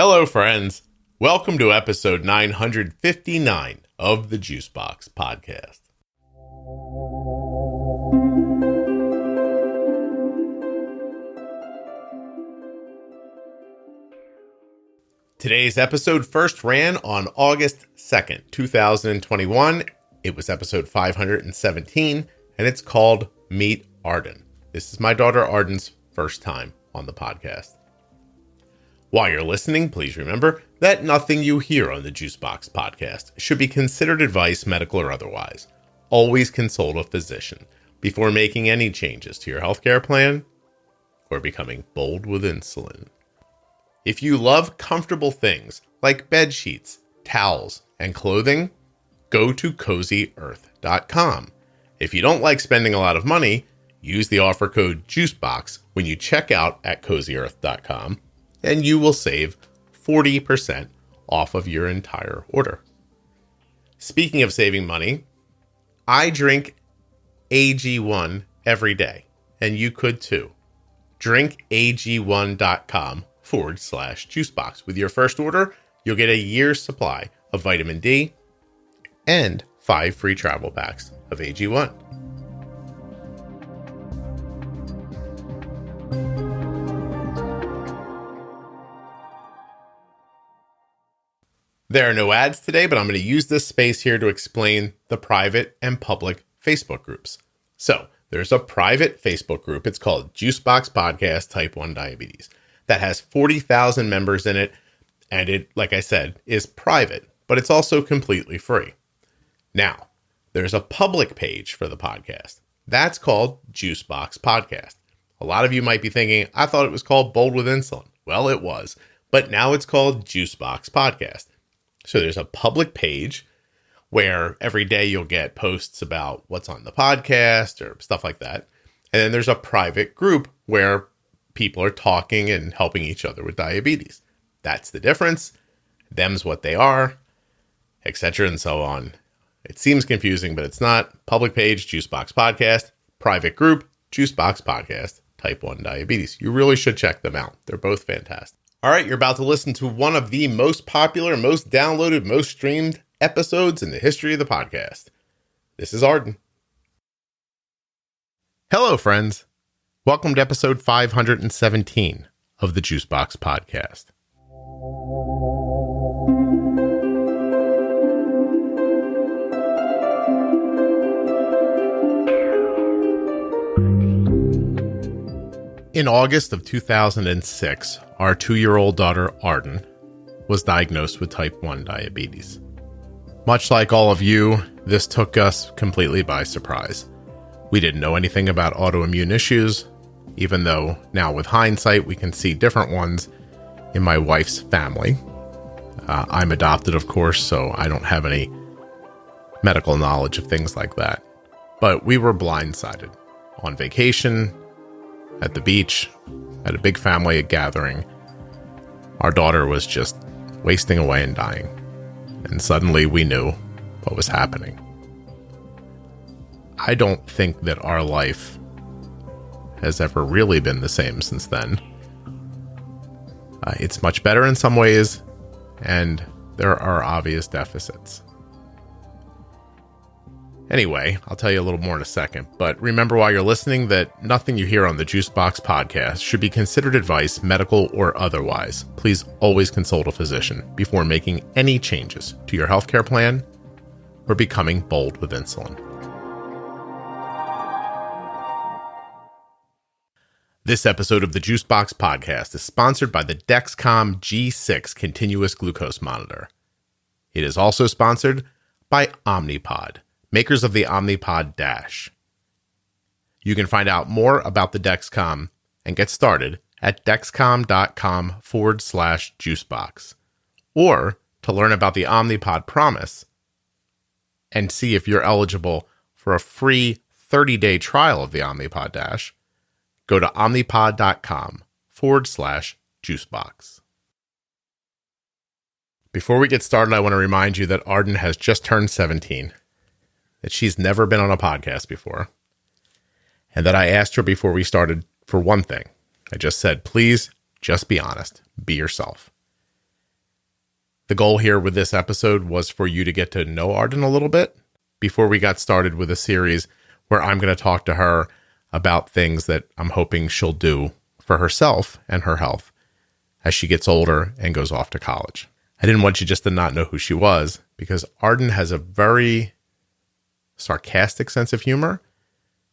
Hello, friends. Welcome to episode 959 of the Juicebox Podcast. Today's episode first ran on August 2nd, 2021. It was episode 517, and it's called Meet Arden. This is my daughter Arden's first time on the podcast. While you're listening, please remember that nothing you hear on the Juicebox Podcast should be considered advice, medical or otherwise. Always consult a physician before making any changes to your healthcare plan or becoming bold with insulin. If you love comfortable things like bed sheets, towels, and clothing, go to CozyEarth.com. If you don't like spending a lot of money, use the offer code JUICEBOX when you check out at CozyEarth.com. and you will save 40% off of your entire order. Speaking of saving money, I drink AG1 every day, and you could too. drinkag1.com/juicebox. With your first order, you'll get a year's supply of vitamin D and 5 free travel packs of AG1. There are no ads today, but I'm going to use this space here to explain the private and public Facebook groups. So there's a private Facebook group. It's called Juicebox Podcast Type 1 Diabetes that has 40,000 members in it. And it, like I said, is private, but it's also completely free. Now, there's a public page for the podcast. That's called Juicebox Podcast. A lot of you might be thinking, I thought it was called Bold with Insulin. Well, it was, but now it's called Juicebox Podcast. So there's a public page where every day you'll get posts about what's on the podcast or stuff like that. And then there's a private group where people are talking and helping each other with diabetes. That's the difference. Them's what they are, etc. and so on. It seems confusing, but it's not. Public page, Juicebox Podcast. Private group, Juicebox Podcast, Type 1 Diabetes. You really should check them out. They're both fantastic. All right, you're about to listen to one of the most popular, most downloaded, most streamed episodes in the history of the podcast. This is Arden. Hello, friends. Welcome to episode 517 of the Juicebox Podcast. In August of 2006, our 2-year-old daughter, Arden, was diagnosed with type 1 diabetes. Much like all of you, this took us completely by surprise. We didn't know anything about autoimmune issues, even though now with hindsight, we can see different ones in my wife's family. I'm adopted, of course, so I don't have any medical knowledge of things like that. But we were blindsided on vacation, at the beach, at a big family gathering. Our daughter was just wasting away and dying. And suddenly we knew what was happening. I don't think that our life has ever really been the same since then. It's much better in some ways, and there are obvious deficits. Anyway, I'll tell you a little more in a second, but remember while you're listening that nothing you hear on the Juicebox Podcast should be considered advice, medical or otherwise. Please always consult a physician before making any changes to your healthcare plan or becoming bold with insulin. This episode of the Juicebox Podcast is sponsored by the Dexcom G6 continuous glucose monitor. It is also sponsored by Omnipod, makers of the Omnipod DASH. You can find out more about the Dexcom and get started at dexcom.com/juicebox. Or to learn about the Omnipod Promise and see if you're eligible for a free 30-day trial of the Omnipod DASH, go to omnipod.com/juicebox. Before we get started, I want to remind you that Arden has just turned 17. That she's never been on a podcast before, and that I asked her before we started for one thing. I just said, please just be honest, be yourself. The goal here with this episode was for you to get to know Arden a little bit before we got started with a series where I'm going to talk to her about things that I'm hoping she'll do for herself and her health as she gets older and goes off to college. I didn't want you just to not know who she was because Arden has a very sarcastic sense of humor.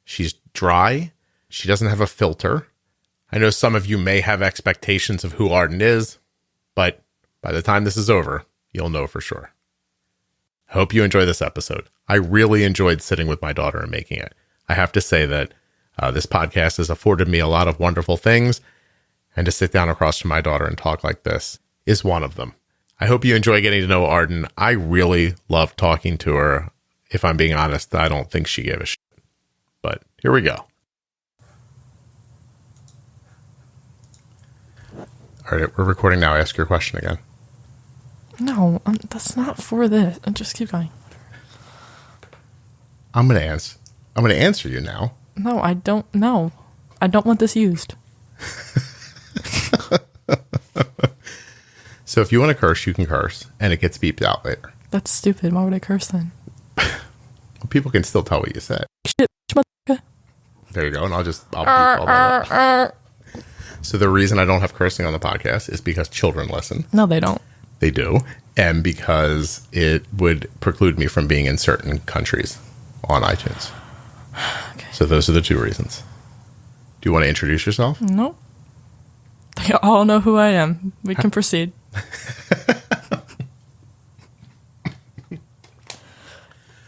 She's dry. She doesn't have a filter. I know some of you may have expectations of who Arden is, but by the time this is over, you'll know for sure. I hope you enjoy this episode. I really enjoyed sitting with my daughter and making it. I have to say that this podcast has afforded me a lot of wonderful things, and to sit down across from my daughter and talk like this is one of them. I hope you enjoy getting to know Arden. I really love talking to her. If I'm being honest, I don't think she gave a shit. But here we go. All right, we're recording now. Ask your question again. No, that's not for this. Just keep going. I'm going to answer you now. No, I don't know. I don't want this used. So if you want to curse, you can curse, and it gets beeped out later. That's stupid. Why would I curse then? Well, people can still tell what you said. Shit, motherfucker. There you go, and I'll beep all that out. So the reason I don't have cursing on the podcast is because children listen. No, they don't. They do, and because it would preclude me from being in certain countries on iTunes. Okay. So those are the two reasons. Do you want to introduce yourself? No. They all know who I am. We can proceed.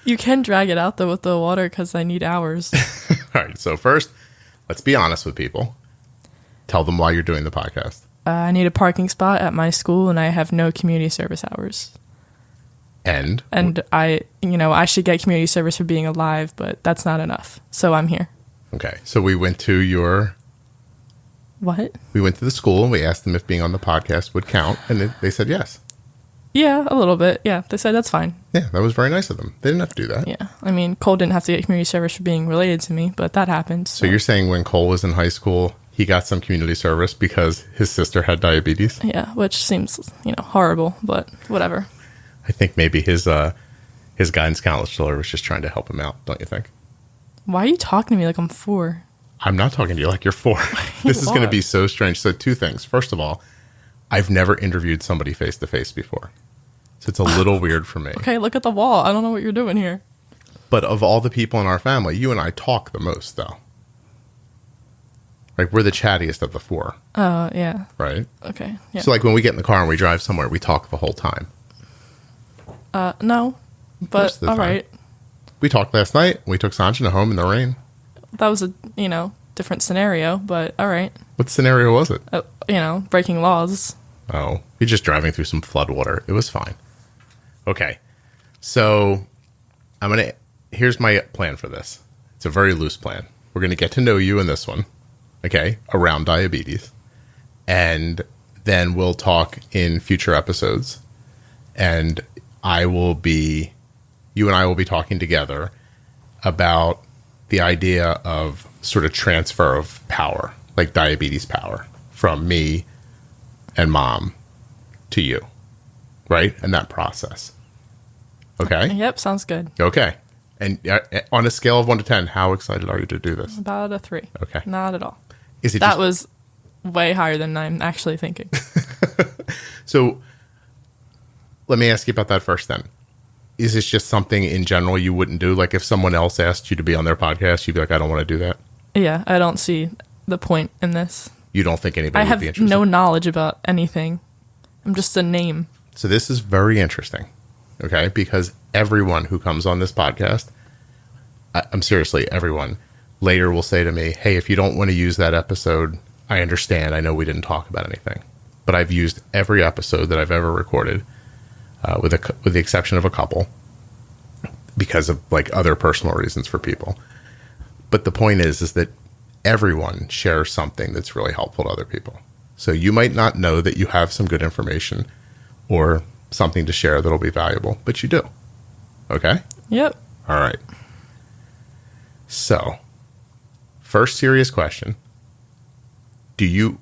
You can drag it out, though, with the water, because I need hours. All right, so first, let's be honest with people. Tell them why you're doing the podcast. I need a parking spot at my school, and I have no community service hours. And I should get community service for being alive, but that's not enough. So I'm here. Okay, so we went to your... What? We went to the school, and we asked them if being on the podcast would count, and they said yes. Yeah, a little bit. Yeah, they said that's fine. Yeah, that was very nice of them. They didn't have to do that. Yeah, I mean, Cole didn't have to get community service for being related to me, but that happened. So you're saying when Cole was in high school, he got some community service because his sister had diabetes? Yeah, which seems, horrible, but whatever. I think maybe his guidance counselor was just trying to help him out, don't you think? Why are you talking to me like I'm 4? I'm not talking to you like you're 4. This is going to be so strange. So 2 things. First of all, I've never interviewed somebody face-to-face before. So it's a little weird for me. Okay, look at the wall. I don't know what you're doing here. But of all the people in our family, you and I talk the most, though. Like, we're the chattiest of the 4. Oh, yeah. Right? Okay, yeah. So, like, when we get in the car and we drive somewhere, we talk the whole time. No. But, all right. We talked last night. We took Sanjana home in the rain. That was a, different scenario, but all right. What scenario was it? Breaking laws. Oh, you're just driving through some flood water. It was fine. Okay. So, here's my plan for this. It's a very loose plan. We're going to get to know you in this one. Okay, around diabetes. And then we'll talk in future episodes. And you and I will be talking together about the idea of sort of transfer of power, like diabetes power, from me and mom to you, right? And that process. Okay? Yep, sounds good. Okay. And on a scale of 1 to 10, how excited are you to do this? About a 3. Okay. Not at all. That was way higher than I'm actually thinking. So let me ask you about that first then. Is this just something in general you wouldn't do? Like if someone else asked you to be on their podcast, you'd be like, I don't want to do that? Yeah, I don't see the point in this. You don't think anybody would be interested? I have no knowledge about anything. I'm just a name. So this is very interesting, okay? Because everyone who comes on this podcast, I'm seriously, everyone, later will say to me, hey, if you don't want to use that episode, I understand. I know we didn't talk about anything. But I've used every episode that I've ever recorded, with the exception of a couple, because of like other personal reasons for people. But the point is that everyone shares something that's really helpful to other people. So you might not know that you have some good information or something to share that'll be valuable, but you do. Okay? Yep. All right. So, first serious question.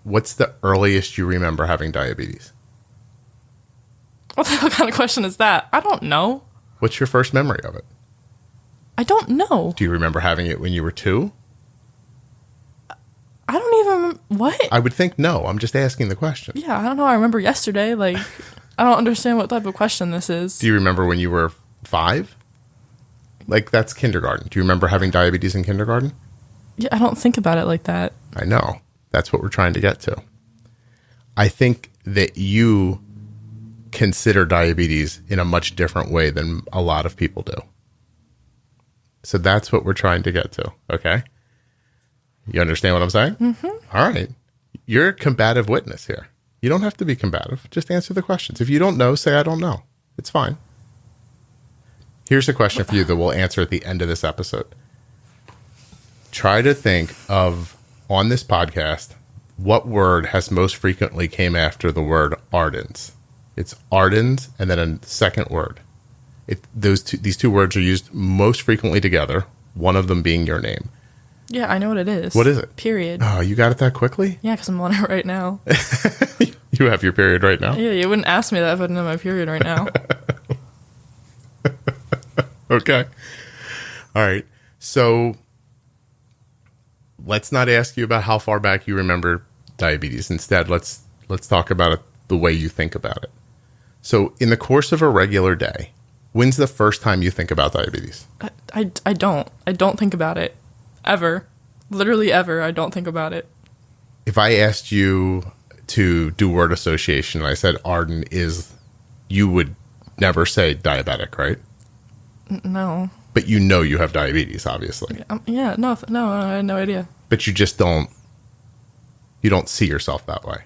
What's the earliest you remember having diabetes? What the hell kind of question is that? I don't know. What's your first memory of it? I don't know. Do you remember having it when you were 2? I don't even... What? I would think no. I'm just asking the question. Yeah, I don't know. I remember yesterday. Like, I don't understand what type of question this is. Do you remember when you were 5? Like, that's kindergarten. Do you remember having diabetes in kindergarten? Yeah, I don't think about it like that. I know. That's what we're trying to get to. I think that you consider diabetes in a much different way than a lot of people do. So that's what we're trying to get to, okay? You understand what I'm saying? Mm-hmm. All right. You're a combative witness here. You don't have to be combative. Just answer the questions. If you don't know, say I don't know. It's fine. Here's a question for you that we'll answer at the end of this episode. Try to think of, on this podcast, what word has most frequently came after the word Ardens. It's Ardens and then a second word. These two words are used most frequently together, one of them being your name. Yeah, I know what it is. What is it? Period. Oh, you got it that quickly? Yeah, because I'm on it right now. You have your period right now? Yeah, you wouldn't ask me that if I didn't have my period right now. Okay. All right. So let's not ask you about how far back you remember diabetes. Instead, let's talk about it the way you think about it. So in the course of a regular day, when's the first time you think about diabetes? I don't think about it. Ever. Literally ever. I don't think about it. If I asked you to do word association and I said Arden is, you would never say diabetic, right? No. But you know you have diabetes, obviously. Yeah, no, I had no idea. But you just don't see yourself that way.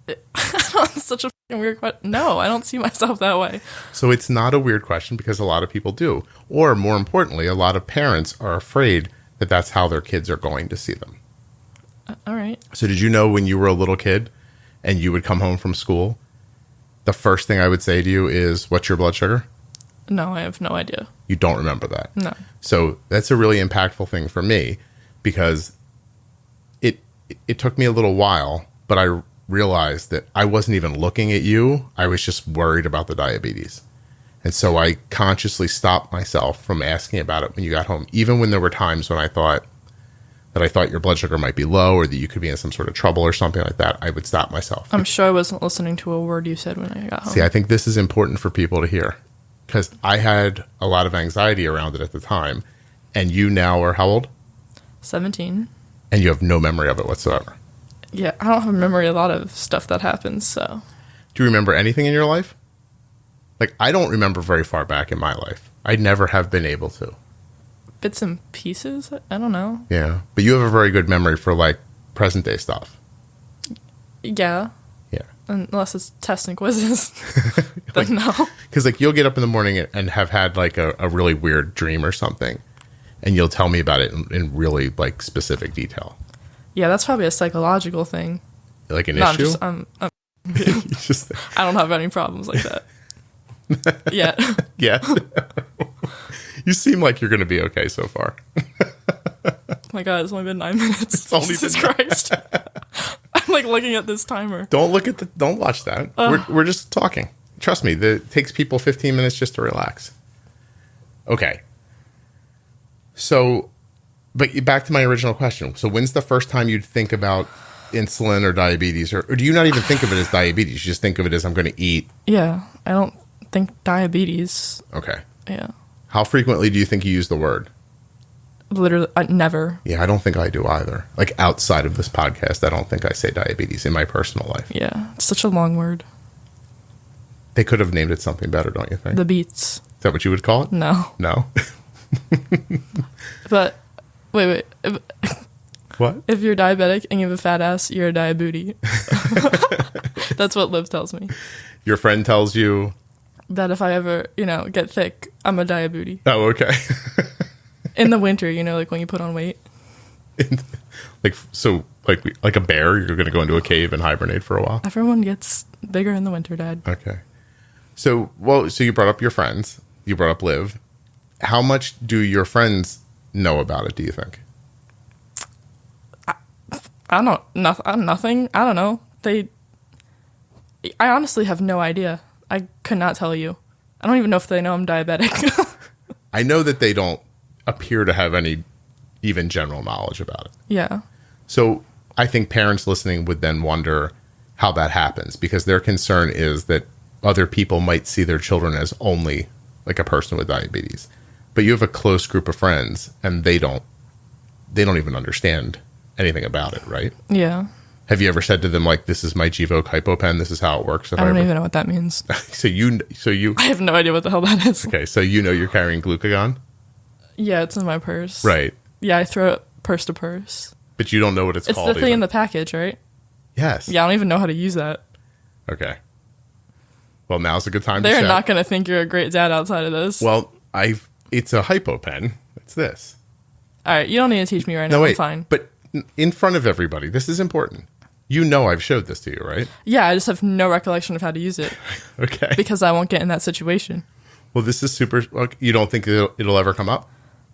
It's such a fucking weird question. No, I don't see myself that way. So it's not a weird question because a lot of people do. Or more importantly, a lot of parents are afraid that that's how their kids are going to see them. All right. So did you know when you were a little kid and you would come home from school, the first thing I would say to you is, what's your blood sugar? No, I have no idea. You don't remember that? No. So that's a really impactful thing for me because it took me a little while, but I realized that I wasn't even looking at you. I was just worried about the diabetes. And so I consciously stopped myself from asking about it when you got home, even when there were times when I thought your blood sugar might be low or that you could be in some sort of trouble or something like that. I would stop myself. I'm sure I wasn't listening to a word you said when I got home. See, I think this is important for people to hear because I had a lot of anxiety around it at the time. And you now are how old? 17. And you have no memory of it whatsoever. Yeah, I don't have a memory of a lot of stuff that happens, so. Do you remember anything in your life? Like, I don't remember very far back in my life. I never have been able to. Bits and pieces? I don't know. Yeah. But you have a very good memory for, like, present day stuff. Yeah. Yeah. Unless it's tests and quizzes. Then no. Because, like, you'll get up in the morning and have had, like, a really weird dream or something. And you'll tell me about it in really, like, specific detail. Yeah, that's probably a psychological thing. Like an issue? I'm just, I don't have any problems like that. Yeah. Yeah. You seem like you're going to be okay so far. Oh my God, it's only been 9 minutes. It's only Jesus Christ. I'm like looking at this timer. Don't watch that. We're just talking. Trust me, it takes people 15 minutes just to relax. Okay. So, but back to my original question. So when's the first time you'd think about insulin or diabetes? Or do you not even think of it as diabetes? You just think of it as I'm going to eat? Yeah, I don't think diabetes. Okay. Yeah. How frequently do you think you use the word? Literally, never. Yeah, I don't think I do either. Like outside of this podcast, I don't think I say diabetes in my personal life. Yeah, it's such a long word. They could have named it something better, don't you think? The beats. Is that what you would call it? No. No? But, wait. What? If you're diabetic and you have a fat ass, you're a diabooty. That's what Liv tells me. Your friend tells you? That if I ever, get thick, I'm a diabooty. Oh, okay. In the winter, like when you put on weight. Like a bear, you're going to go into a cave and hibernate for a while? Everyone gets bigger in the winter, Dad. Okay. So you brought up your friends. You brought up Liv. How much do your friends know about it, do you think? I don't know. Nothing. I don't know. I honestly have no idea. I could not tell you. I don't even know if they know I'm diabetic. I know that they don't appear to have any even general knowledge about it. Yeah. So I think parents listening would then wonder how that happens, because their concern is that other people might see their children as only like a person with diabetes. But you have a close group of friends and they don't even understand anything about it, right? Yeah. Have you ever said to them, like, this is my Gvoke HypoPen, this is how it works? I don't even know what that means. So you I have no idea what the hell that is. Okay, so you know you're carrying glucagon? Yeah, it's in my purse. Right. Yeah, I throw it purse to purse. But you don't know what it's called. It's the thing in the package, right? Yes. Yeah, I don't even know how to use that. Okay. Well, now's a good time to They're check. not going to think you're a great dad outside of this. Well, it's a HypoPen. It's this. All right, you don't need to teach me right now. No, wait. I'm fine. But in front of everybody, this is important. You know I've showed this to you, right? Yeah, I just have no recollection of how to use it. Okay. Because I won't get in that situation. Well, this is super... You don't think it'll ever come up?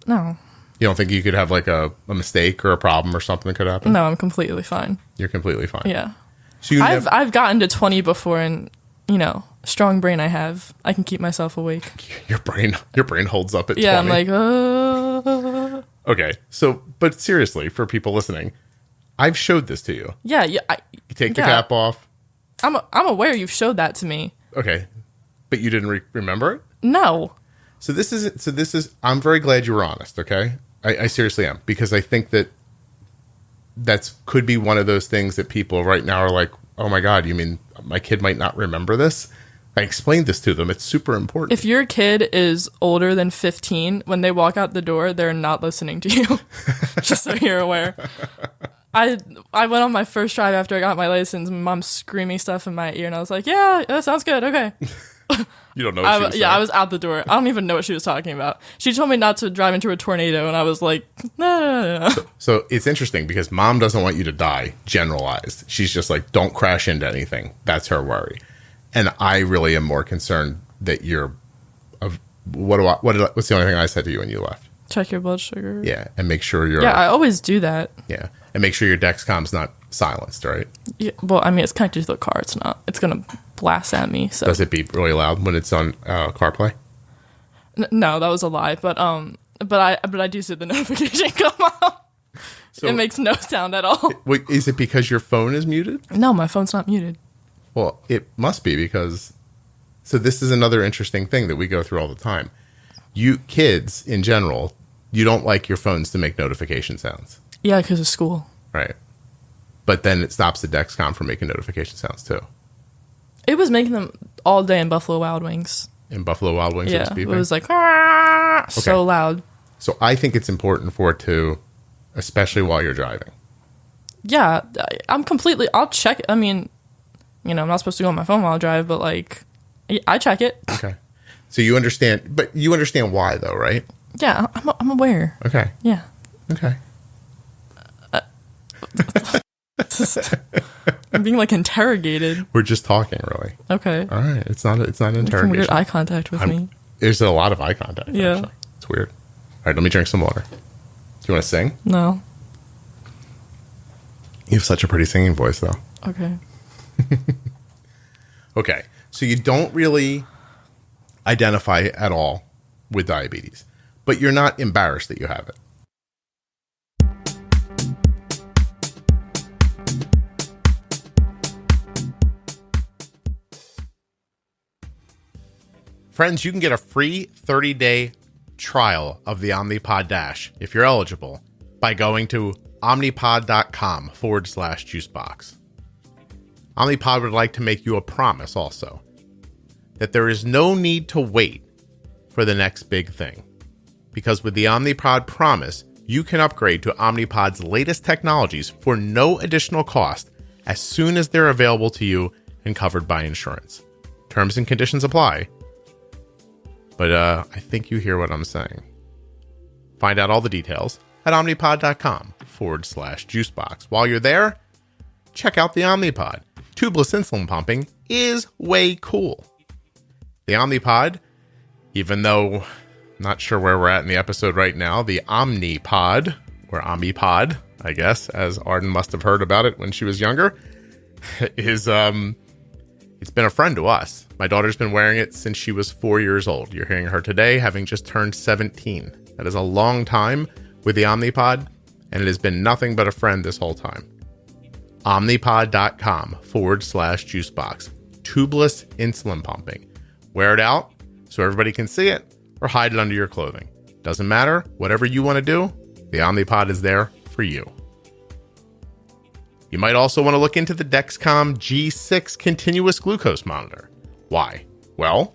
No. You don't think you could have like a mistake or a problem or something that could happen? No, I'm completely fine. You're completely fine. Yeah. So I've gotten to 20 before, and, strong brain I have. I can keep myself awake. Your brain holds up at 20. Yeah, I'm like, Okay, so, but seriously, for people listening, I've showed this to you. Yeah. You take the cap off. I'm aware you've showed that to me. Okay, but you didn't remember it? No. So this is, I'm very glad you were honest, okay? I seriously am, because I think that's could be one of those things that people right now are like, oh my God, you mean my kid might not remember this? I explained this to them. It's super important. If your kid is older than 15, when they walk out the door, they're not listening to you. Just so you're aware. I went on my first drive after I got my license. My mom's screaming stuff in my ear, and I was like, yeah, that sounds good. Okay. You don't know what she was saying. Yeah, I was out the door. I don't even know what she was talking about. She told me not to drive into a tornado, and I was like, no. So it's interesting because mom doesn't want you to die, generalized. She's just like, don't crash into anything. That's her worry. And I really am more concerned that what's the only thing I said to you when you left? Check your blood sugar. Yeah, and make sure Yeah, I always do that. Yeah, and make sure your Dexcom's not silenced, right? Yeah, well, I mean, it's connected to the car. It's not. It's gonna blast at me. So does it beep really loud when it's on CarPlay? No, that was a lie. But I do see the notification come up. So, it makes no sound at all. Wait, is it because your phone is muted? No, my phone's not muted. Well, it must be because... So this is another interesting thing that we go through all the time. You kids, in general, you don't like your phones to make notification sounds. Yeah, because of school. Right. But then it stops the Dexcom from making notification sounds, too. It was making them all day in Buffalo Wild Wings. In Buffalo Wild Wings? Yeah, it was like, so loud. So I think it's important for it to, especially while you're driving. Yeah, I'll check. I mean... I'm not supposed to go on my phone while I drive, but, I check it. Okay. So you understand, but you understand why, though, right? Yeah, I'm aware. Okay. Yeah. Okay. I'm being, interrogated. We're just talking, really. Okay. All right. It's not an interrogation. Weird eye contact with me. There's a lot of eye contact, yeah. Actually. It's weird. All right, let me drink some water. Do you want to sing? No. You have such a pretty singing voice, though. Okay. Okay, so you don't really identify at all with diabetes, but you're not embarrassed that you have it. Friends, you can get a free 30-day trial of the Omnipod DASH if you're eligible by going to omnipod.com/juicebox. Omnipod would like to make you a promise also that there is no need to wait for the next big thing. Because with the Omnipod promise, you can upgrade to Omnipod's latest technologies for no additional cost as soon as they're available to you and covered by insurance. Terms and conditions apply. But I think you hear what I'm saying. Find out all the details at omnipod.com/juicebox. While you're there, check out the Omnipod. Tubeless insulin pumping is way cool. The Omnipod, even though I'm not sure where we're at in the episode right now, the Omnipod, or Omnipod, I guess, as Arden must have heard about it when she was younger, is It's been a friend to us. My daughter's been wearing it since she was 4 years old. You're hearing her today, having just turned 17. That is a long time with the Omnipod, and it has been nothing but a friend this whole time. Omnipod.com/juicebox. Tubeless insulin pumping. Wear it out so everybody can see it, or hide it under your clothing. Doesn't matter. Whatever you want to do, the Omnipod is there for you. You might also want to look into the Dexcom G6 continuous glucose monitor. Why? Well,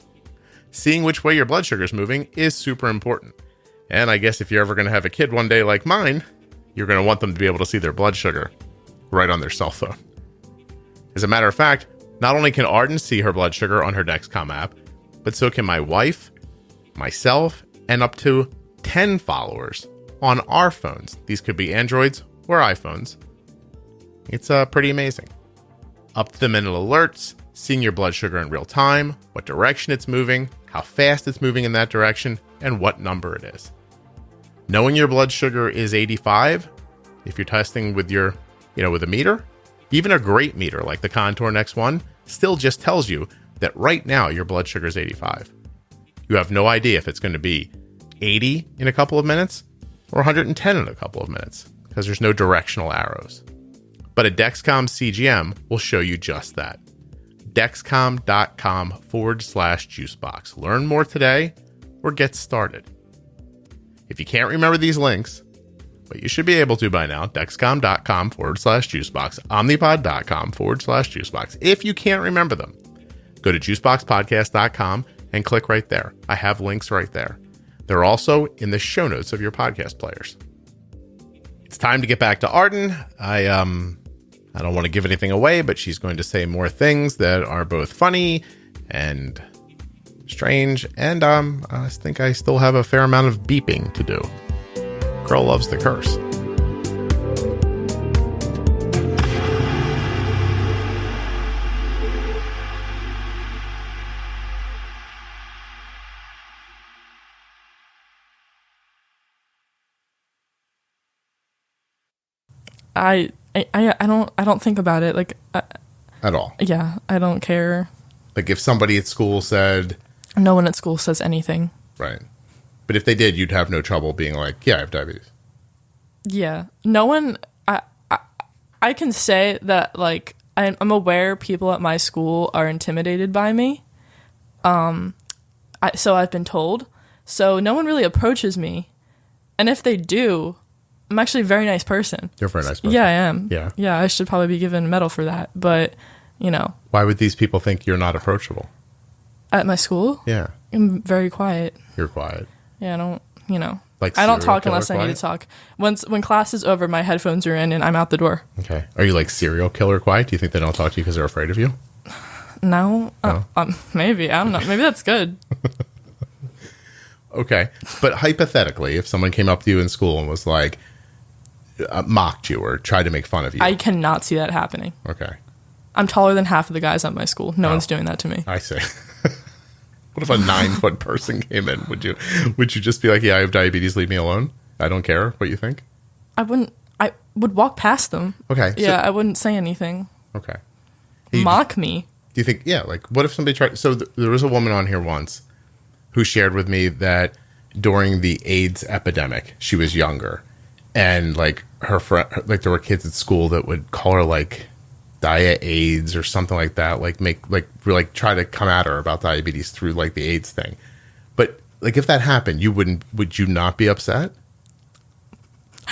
seeing which way your blood sugar is moving is super important. And I guess if you're ever going to have a kid one day like mine, you're going to want them to be able to see their blood sugar right on their cell phone. As a matter of fact, not only can Arden see her blood sugar on her Dexcom app, but so can my wife, myself, and up to 10 followers on our phones. These could be Androids or iPhones. It's pretty amazing. Up to the minute alerts, seeing your blood sugar in real time, what direction it's moving, how fast it's moving in that direction, and what number it is. Knowing your blood sugar is 85, if you're testing with your, with a meter, even a great meter like the Contour Next1 still just tells you that right now your blood sugar is 85. You have no idea if it's going to be 80 in a couple of minutes or 110 in a couple of minutes because there's no directional arrows. But a Dexcom CGM will show you just that. Dexcom.com/juicebox. Learn more today or get started. If you can't remember these links, but you should be able to by now, Dexcom.com/juicebox, Omnipod.com/juicebox. If you can't remember them, go to Juiceboxpodcast.com and click right there. I have links right there. They're also in the show notes of your podcast players. It's time to get back to Arden. I don't want to give anything away, but she's going to say more things that are both funny and strange. And I think I still have a fair amount of beeping to do. Girl loves the curse. I don't think about it like At all. Yeah, I don't care. Like if somebody at school said, no one at school says anything. Right. But if they did, you'd have no trouble being like, yeah, I have diabetes. Yeah. No one, I can say that like I'm aware people at my school are intimidated by me. So I've been told. So no one really approaches me. And if they do, I'm actually a very nice person. You're a very nice person. Yeah, I am. Yeah. Yeah, I should probably be given a medal for that. But, Why would these people think you're not approachable? At my school? Yeah. I'm very quiet. You're quiet. Yeah, I don't, Like I don't talk unless quiet? I need to talk. When class is over, my headphones are in and I'm out the door. Okay. Are you like serial killer quiet? Do you think they don't talk to you because they're afraid of you? No. Maybe. I don't know. Maybe that's good. Okay. But hypothetically, if someone came up to you in school and was like, mocked you or tried to make fun of you. I cannot see that happening. Okay. I'm taller than half of the guys at my school. No one's doing that to me. I see. What if a 9-foot person came in? Would you just be like, yeah, I have diabetes, leave me alone? I don't care what you think? I would walk past them. Okay. Yeah, I wouldn't say anything. Okay. Mock me. Do you think, yeah, like what if somebody tried, so there was a woman on here once who shared with me that during the AIDS epidemic, she was younger. And like her friend, like there were kids at school that would call her like Dia AIDS or something like that, like try to come at her about diabetes through like the AIDS thing. But like if that happened, would you not be upset?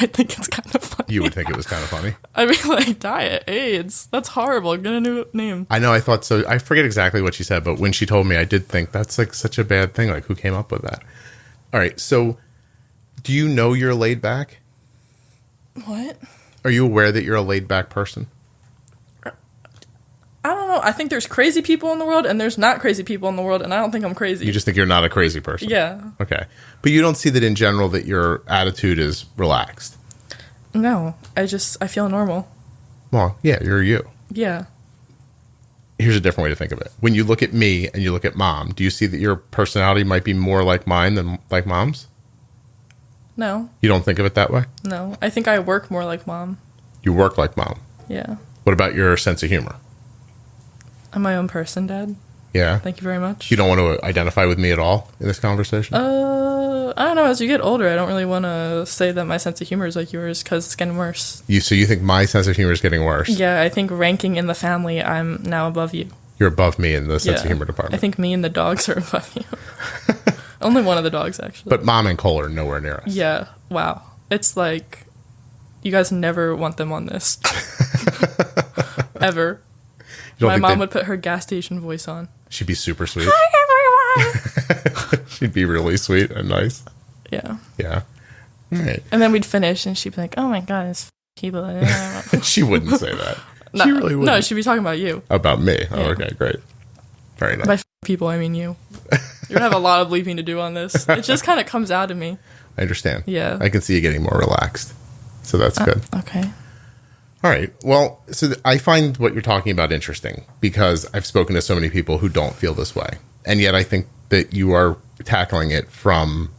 I think it's kind of funny. You would think it was kind of funny. I mean, like diet AIDS. That's horrible. Get a new name. I know. I thought so. I forget exactly what she said, but when she told me, I did think that's like such a bad thing. Like who came up with that? All right. So, do you know you're laid back? What? Are you aware that you're a laid back person? I don't know. I think there's crazy people in the world and there's not crazy people in the world, and I don't think I'm crazy. You just think you're not a crazy person? Yeah. Okay. But you don't see that in general that your attitude is relaxed? No. I feel normal. Well, yeah, you're you. Yeah. Here's a different way to think of it. When you look at me and you look at Mom, do you see that your personality might be more like mine than like Mom's? No. You don't think of it that way? No. I think I work more like Mom. You work like Mom? Yeah. What about your sense of humor? I'm my own person, Dad. Yeah. Thank you very much. You don't want to identify with me at all in this conversation? I don't know. As you get older, I don't really want to say that my sense of humor is like yours because it's getting worse. So you think my sense of humor is getting worse? Yeah, I think ranking in the family, I'm now above you. You're above me in the sense of humor department. I think me and the dogs are above you. Only one of the dogs, actually. But Mom and Cole are nowhere near us. Yeah. Wow. It's like you guys never want them on this. Ever. My mom would put her gas station voice on. She'd be super sweet. Hi, everyone! She'd be really sweet and nice. Yeah. Yeah. All right. And then we'd finish and she'd be like, oh my God, it's people. She wouldn't say that. No, she really wouldn't. No, she'd be talking about you. About me. Oh, Yeah. okay, great. Very nice. By people, I mean you. You're going to have a lot of bleeping to do on this. It just kind of comes out of me. I understand. Yeah. I can see you getting more relaxed. So that's good. Okay. All right. Well, so I find what you're talking about interesting because I've spoken to so many people who don't feel this way. And yet I think that you are tackling it from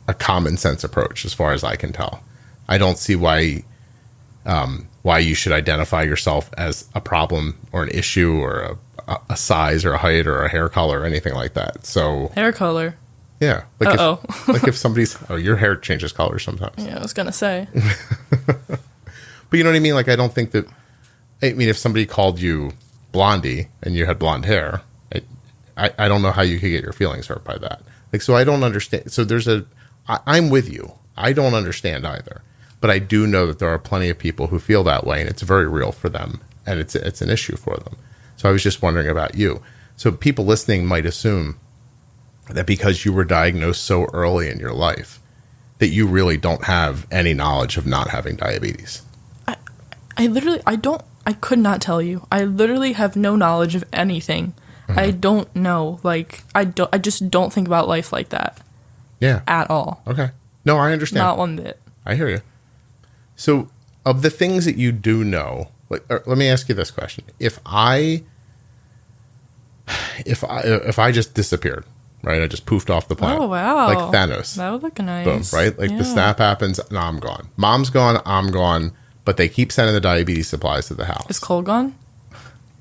a common sense approach as far as I can tell. I don't see why you should identify yourself as a problem or an issue or a size or a height or a hair color or anything like that. So Hair color. yeah. Like like if somebody's, your hair changes color sometimes. Yeah, I was going to say. But you know what I mean? Like, I don't think that, I mean, if somebody called you Blondie and you had blonde hair, I don't know how you could get your feelings hurt by that. Like, so I don't understand. So I'm with you. I don't understand either. But I do know that there are plenty of people who feel that way and it's very real for them and it's an issue for them. So I was just wondering about you. So people listening might assume that because you were diagnosed so early in your life, that you really don't have any knowledge of not having diabetes. I could not tell you. I literally have no knowledge of anything. Mm-hmm. I don't know. Like, I just don't think about life like that. Yeah. At all. Okay. No, I understand. Not one bit. I hear you. So, of the things that you do know, let me ask you this question. If I just disappeared, right? I just poofed off the planet. Oh, wow. Like Thanos. That would look nice. Boom, right? Like the snap happens, and I'm gone. Mom's gone, I'm gone. But they keep sending the diabetes supplies to the house. Is Cole gone?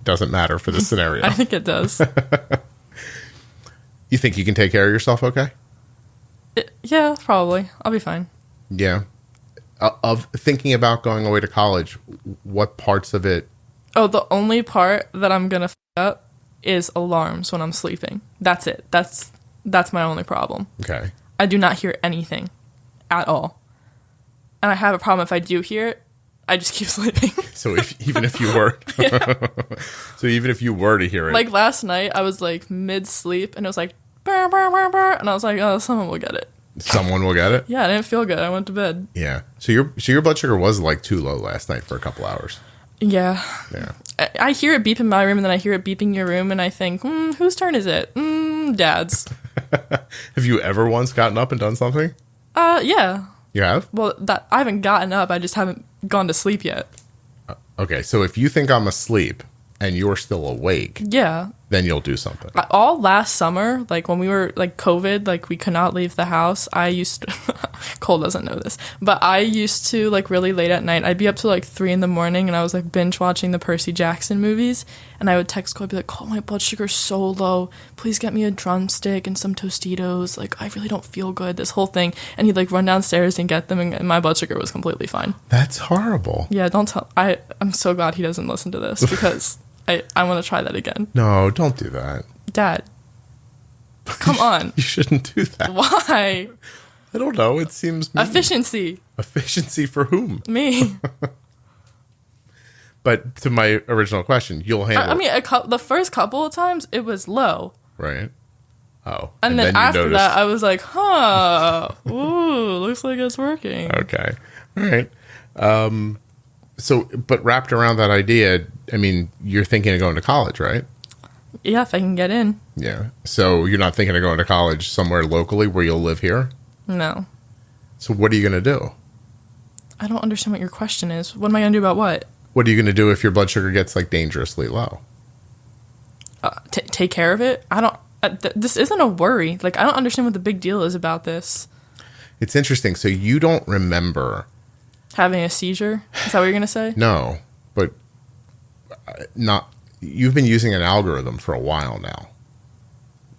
Doesn't matter for the scenario. I think it does. You think you can take care of yourself okay? Yeah, probably. I'll be fine. Yeah. Of thinking about going away to college, what parts of it? Oh, the only part that I'm going to f up is alarms when I'm sleeping. That's it. That's my only problem. Okay. I do not hear anything at all. And I have a problem if I do hear it. I just keep sleeping. So even if you were, so even if you were to hear it, like last night, I was like mid sleep, and it was like, burr, burr, burr, burr, and I was like, oh, someone will get it. Someone will get it. Yeah, I didn't feel good. I went to bed. Yeah. So your blood sugar was like too low last night for a couple hours. Yeah. Yeah. I hear it beep in my room, and then I hear it beeping your room, and I think, whose turn is it? Dad's. Have you ever once gotten up and done something? Yeah. You have? Well, I haven't gotten up. I just haven't gone to sleep yet. Okay, so if you think I'm asleep and you're still awake, yeah, then you'll do something. All last summer, like when we were like COVID, like we could not leave the house. I used to, Cole doesn't know this, but I used to like really late at night. I'd be up to like 3 a.m. and I was like binge watching the Percy Jackson movies. And I would text Cole, I'd be like, Cole, my blood sugar's so low. Please get me a drumstick and some Tostitos. Like, I really don't feel good, this whole thing. And he'd like run downstairs and get them, and my blood sugar was completely fine. That's horrible. Yeah, don't tell. I'm so glad he doesn't listen to this because I want to try that again. No, don't do that. Dad, come on. You shouldn't do that. Why? I don't know. It seems mean. Efficiency. Efficiency for whom? Me. But to my original question, you'll handle. I mean, the first couple of times it was low. Right. Oh. And then after that, I was like, huh. Ooh, looks like it's working. Okay. All right. So, but wrapped around that idea, I mean, you're thinking of going to college, right? Yeah, if I can get in. Yeah. So you're not thinking of going to college somewhere locally where you'll live here? No. So what are you going to do? I don't understand what your question is. What am I going to do about what? What are you going to do if your blood sugar gets like dangerously low? Take care of it? I don't... this isn't a worry. Like, I don't understand what the big deal is about this. It's interesting. So you don't remember... Having a seizure? Is that what you're going to say? No, but not... you've been using an algorithm for a while now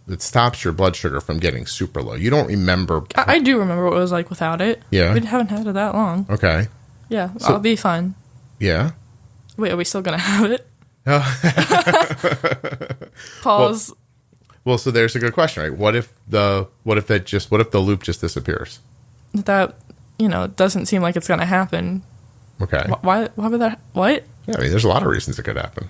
that stops your blood sugar from getting super low. You don't remember. I do remember what it was like without it. Yeah. We haven't had it that long. Okay. Yeah, so, I'll be fine. Yeah. Wait, are we still going to have it? Pause. Well, so there's a good question, right? What if the loop just disappears? That, doesn't seem like it's going to happen. Okay. Why would that? What? Yeah, I mean, there's a lot of reasons it could happen.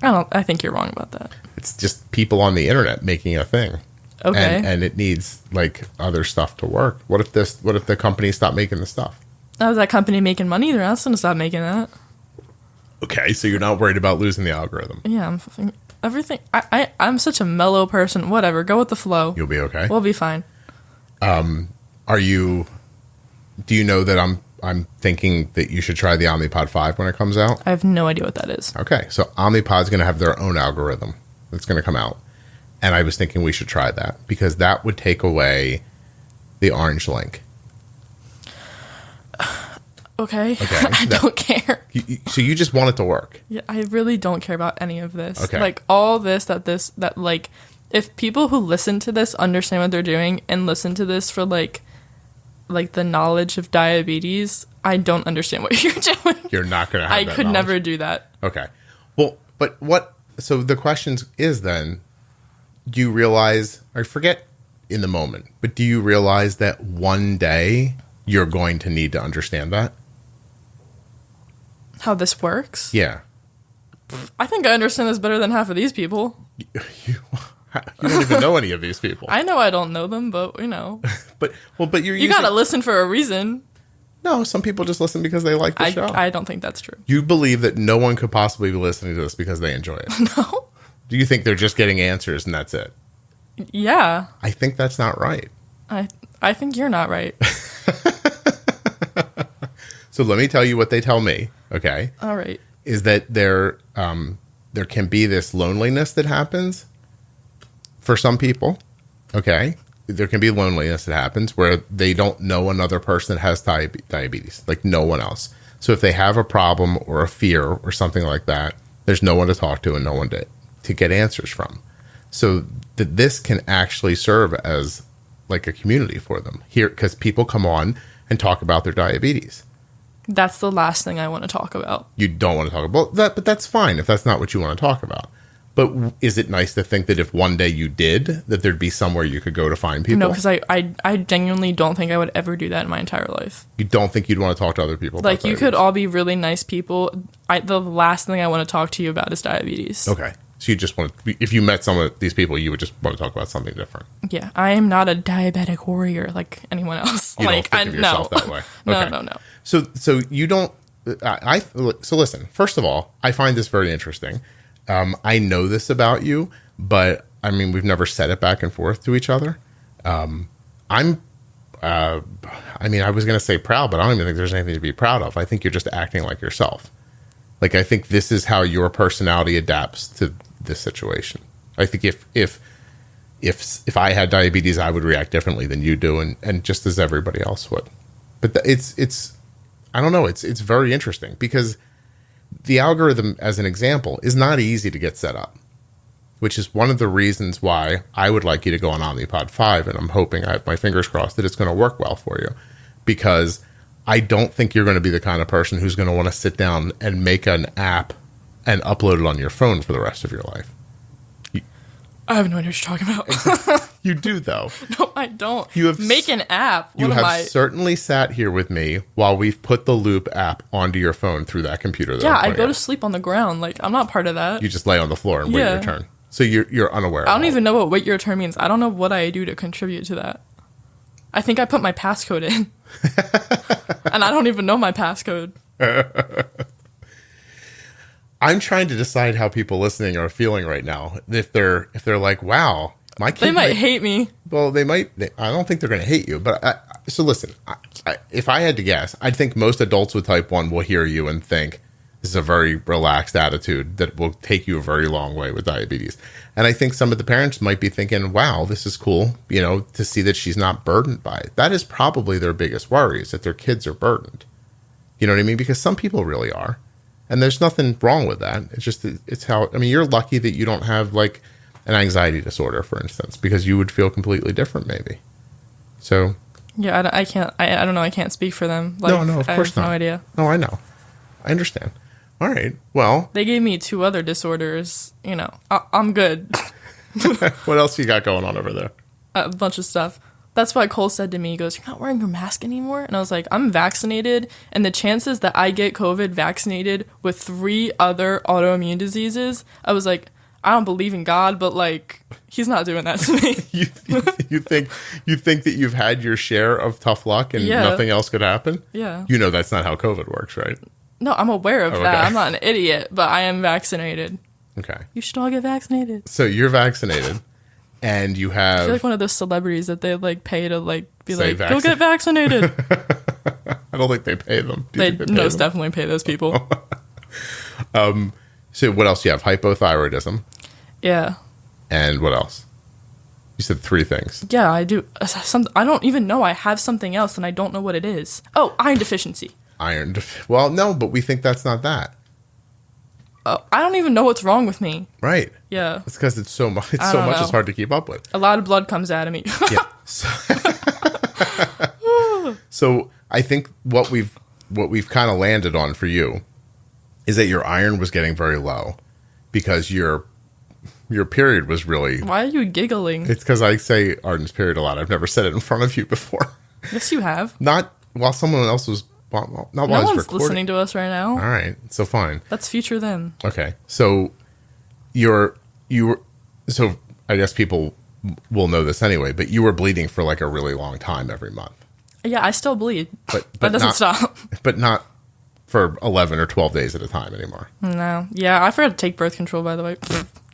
I think you're wrong about that. It's just people on the internet making a thing. Okay. And it needs like other stuff to work. What if the company stopped making the stuff? Is that company making money? They're not going to stop making that. Okay, so you're not worried about losing the algorithm. Yeah, everything. I'm such a mellow person. Whatever, go with the flow. You'll be okay. We'll be fine. Do you know that I'm thinking that you should try the Omnipod 5 when it comes out? I have no idea what that is. Okay, so Omnipod's going to have their own algorithm that's going to come out. And I was thinking we should try that because that would take away the orange link. Okay. I don't care. So you just want it to work? Yeah, I really don't care about any of this. Okay. Like all this, if people who listen to this understand what they're doing and listen to this for like the knowledge of diabetes, I don't understand what you're doing. You're not going to have I that could knowledge. never do that. Okay. Well, but what, so the question is then, do you realize, or forget in the moment, but do you realize that one day you're going to need to understand that? How this works? Yeah. I think I understand this better than half of these people. You don't even know any of these people. I know I don't know them, but But you're you gotta listen for a reason. No, some people just listen because they like the show. I don't think that's true. You believe that no one could possibly be listening to this because they enjoy it. No. Do you think they're just getting answers and that's it? Yeah. I think that's not right. I think you're not right. So let me tell you what they tell me, okay? All right. Is that there can be this loneliness that happens for some people, okay? There can be loneliness that happens where they don't know another person that has diabetes, like no one else. So if they have a problem or a fear or something like that, there's no one to talk to and no one to get answers from. So that this can actually serve as like a community for them here, because people come on and talk about their diabetes. That's the last thing I want to talk about. You don't want to talk about that, but that's fine if that's not what you want to talk about. But is it nice to think that if one day you did, that there'd be somewhere you could go to find people? No, because I genuinely don't think I would ever do that in my entire life. You don't think you'd want to talk to other people about like, you diabetes? could all be really nice people. The last thing I want to talk to you about is diabetes. Okay. So you just want to, if you met some of these people, you would just want to talk about something different. Yeah. I am not a diabetic warrior like anyone else. You don't think of yourself that way. Okay. No. So you don't, so listen, first of all, I find this very interesting. I know this about you, but I mean, we've never said it back and forth to each other. I was going to say proud, but I don't even think there's anything to be proud of. I think you're just acting like yourself. Like, I think this is how your personality adapts to this situation. I think if I had diabetes, I would react differently than you do, and just as everybody else would. But it's I don't know. It's very interesting because the algorithm, as an example, is not easy to get set up, which is one of the reasons why I would like you to go on Omnipod 5, and I'm hoping, I have my fingers crossed, that it's going to work well for you, because I don't think you're going to be the kind of person who's going to want to sit down and make an app and upload it on your phone for the rest of your life. I have no idea what you're talking about. You do, though. No, I don't. You have make an app. You have certainly sat here with me while we've put the Loop app onto your phone through that computer. Yeah, I go to sleep on the ground. Like, I'm not part of that. You just lay on the floor and wait your turn. So you're unaware. I don't even know what wait your turn means. I don't know what I do to contribute to that. I think I put my passcode in. And I don't even know my passcode. I'm trying to decide how people listening are feeling right now. If they're like, wow, my kid, they might hate me. Well, they might. I don't think they're going to hate you. But so listen, if I had to guess, I think most adults with type 1 will hear you and think this is a very relaxed attitude that will take you a very long way with diabetes. And I think some of the parents might be thinking, wow, this is cool, to see that she's not burdened by it. That is probably their biggest worry, is that their kids are burdened. You know what I mean? Because some people really are. And there's nothing wrong with that. It's just, it's how, I mean, you're lucky that you don't have like an anxiety disorder, for instance, because you would feel completely different maybe. So. Yeah, I can't, I don't know. I can't speak for them. Like, no, of course not. I have no idea. No, I know. I understand. All right. Well. They gave me 2 other disorders. You know, I'm good. What else you got going on over there? A bunch of stuff. That's why Cole said to me, he goes, "You're not wearing your mask anymore?" And I was like, "I'm vaccinated, and the chances that I get COVID vaccinated with 3 other autoimmune diseases," I was like, I don't believe in God, but like, he's not doing that to me. you think that you've had your share of tough luck and nothing else could happen? Yeah. You know that's not how COVID works, right? No, I'm aware of that. I'm not an idiot, but I am vaccinated. Okay. You should all get vaccinated. So you're vaccinated. And you have... I feel like one of those celebrities that they like pay to like be like, go get vaccinated. I don't think they pay them. They most definitely pay those people. So what else do you have? Hypothyroidism. Yeah. And what else? You said 3 things. Yeah, I do. I don't even know I have something else and I don't know what it is. Oh, iron deficiency. Well, no, but we think that's not that. I don't even know what's wrong with me. Right. Yeah. It's because it's so much. It's hard to keep up with. A lot of blood comes out of me. Yeah. So I think what we've kind of landed on for you is that your iron was getting very low because your period was really. Why are you giggling? It's because I say Arden's period a lot. I've never said it in front of you before. Yes, you have. Not while someone else was. Not while no I was one's recording. listening to us right now. All right, so fine. That's future them. Okay, so so I guess people will know this anyway, but you were bleeding for like a really long time every month. Yeah, I still bleed. But that doesn't stop. But not for 11 or 12 days at a time anymore. No. Yeah, I forgot to take birth control, by the way.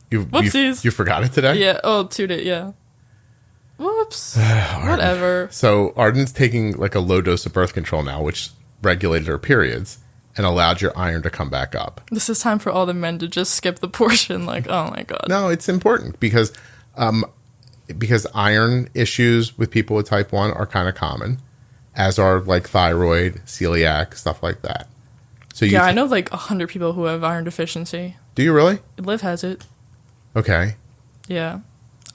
Whoopsies. You forgot it today? Yeah. Oh, 2 days. Yeah. Whoops. Whatever. So Arden's taking like a low dose of birth control now, which regulated her periods and allowed your iron to come back up. This is time for all the men to just skip the portion. Like, oh my God. No, it's important because iron issues with people with type 1 are kind of common, as are like thyroid, celiac, stuff like that. So yeah, I know like 100 people who have iron deficiency. Do you really? Liv has it. Okay. Yeah.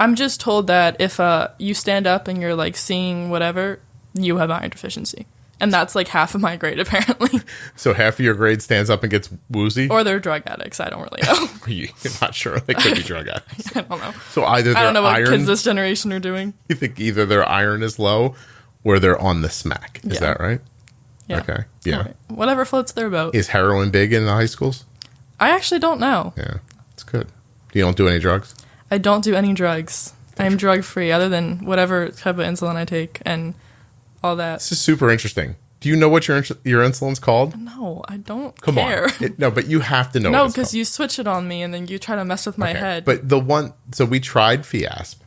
I'm just told that if you stand up and you're like seeing whatever, you have iron deficiency. And that's like half of my grade, apparently. So half of your grade stands up and gets woozy? Or they're drug addicts. I don't really know. You're not sure. They could be drug addicts. I don't know. So either their I don't know what iron, kids this generation are doing. You think either their iron is low or they're on the smack. Is that right? Yeah. Okay. Yeah. Right. Whatever floats their boat. Is heroin big in the high schools? I actually don't know. Yeah. It's good. You don't do any drugs? I don't do any drugs. I'm drug free other than whatever type of insulin I take and all that. This is super interesting. Do you know what your insulin's called? No, I don't Come care. on. No, but you have to know. No, because you switch it on me and then you try to mess with my head. But so we tried Fiasp.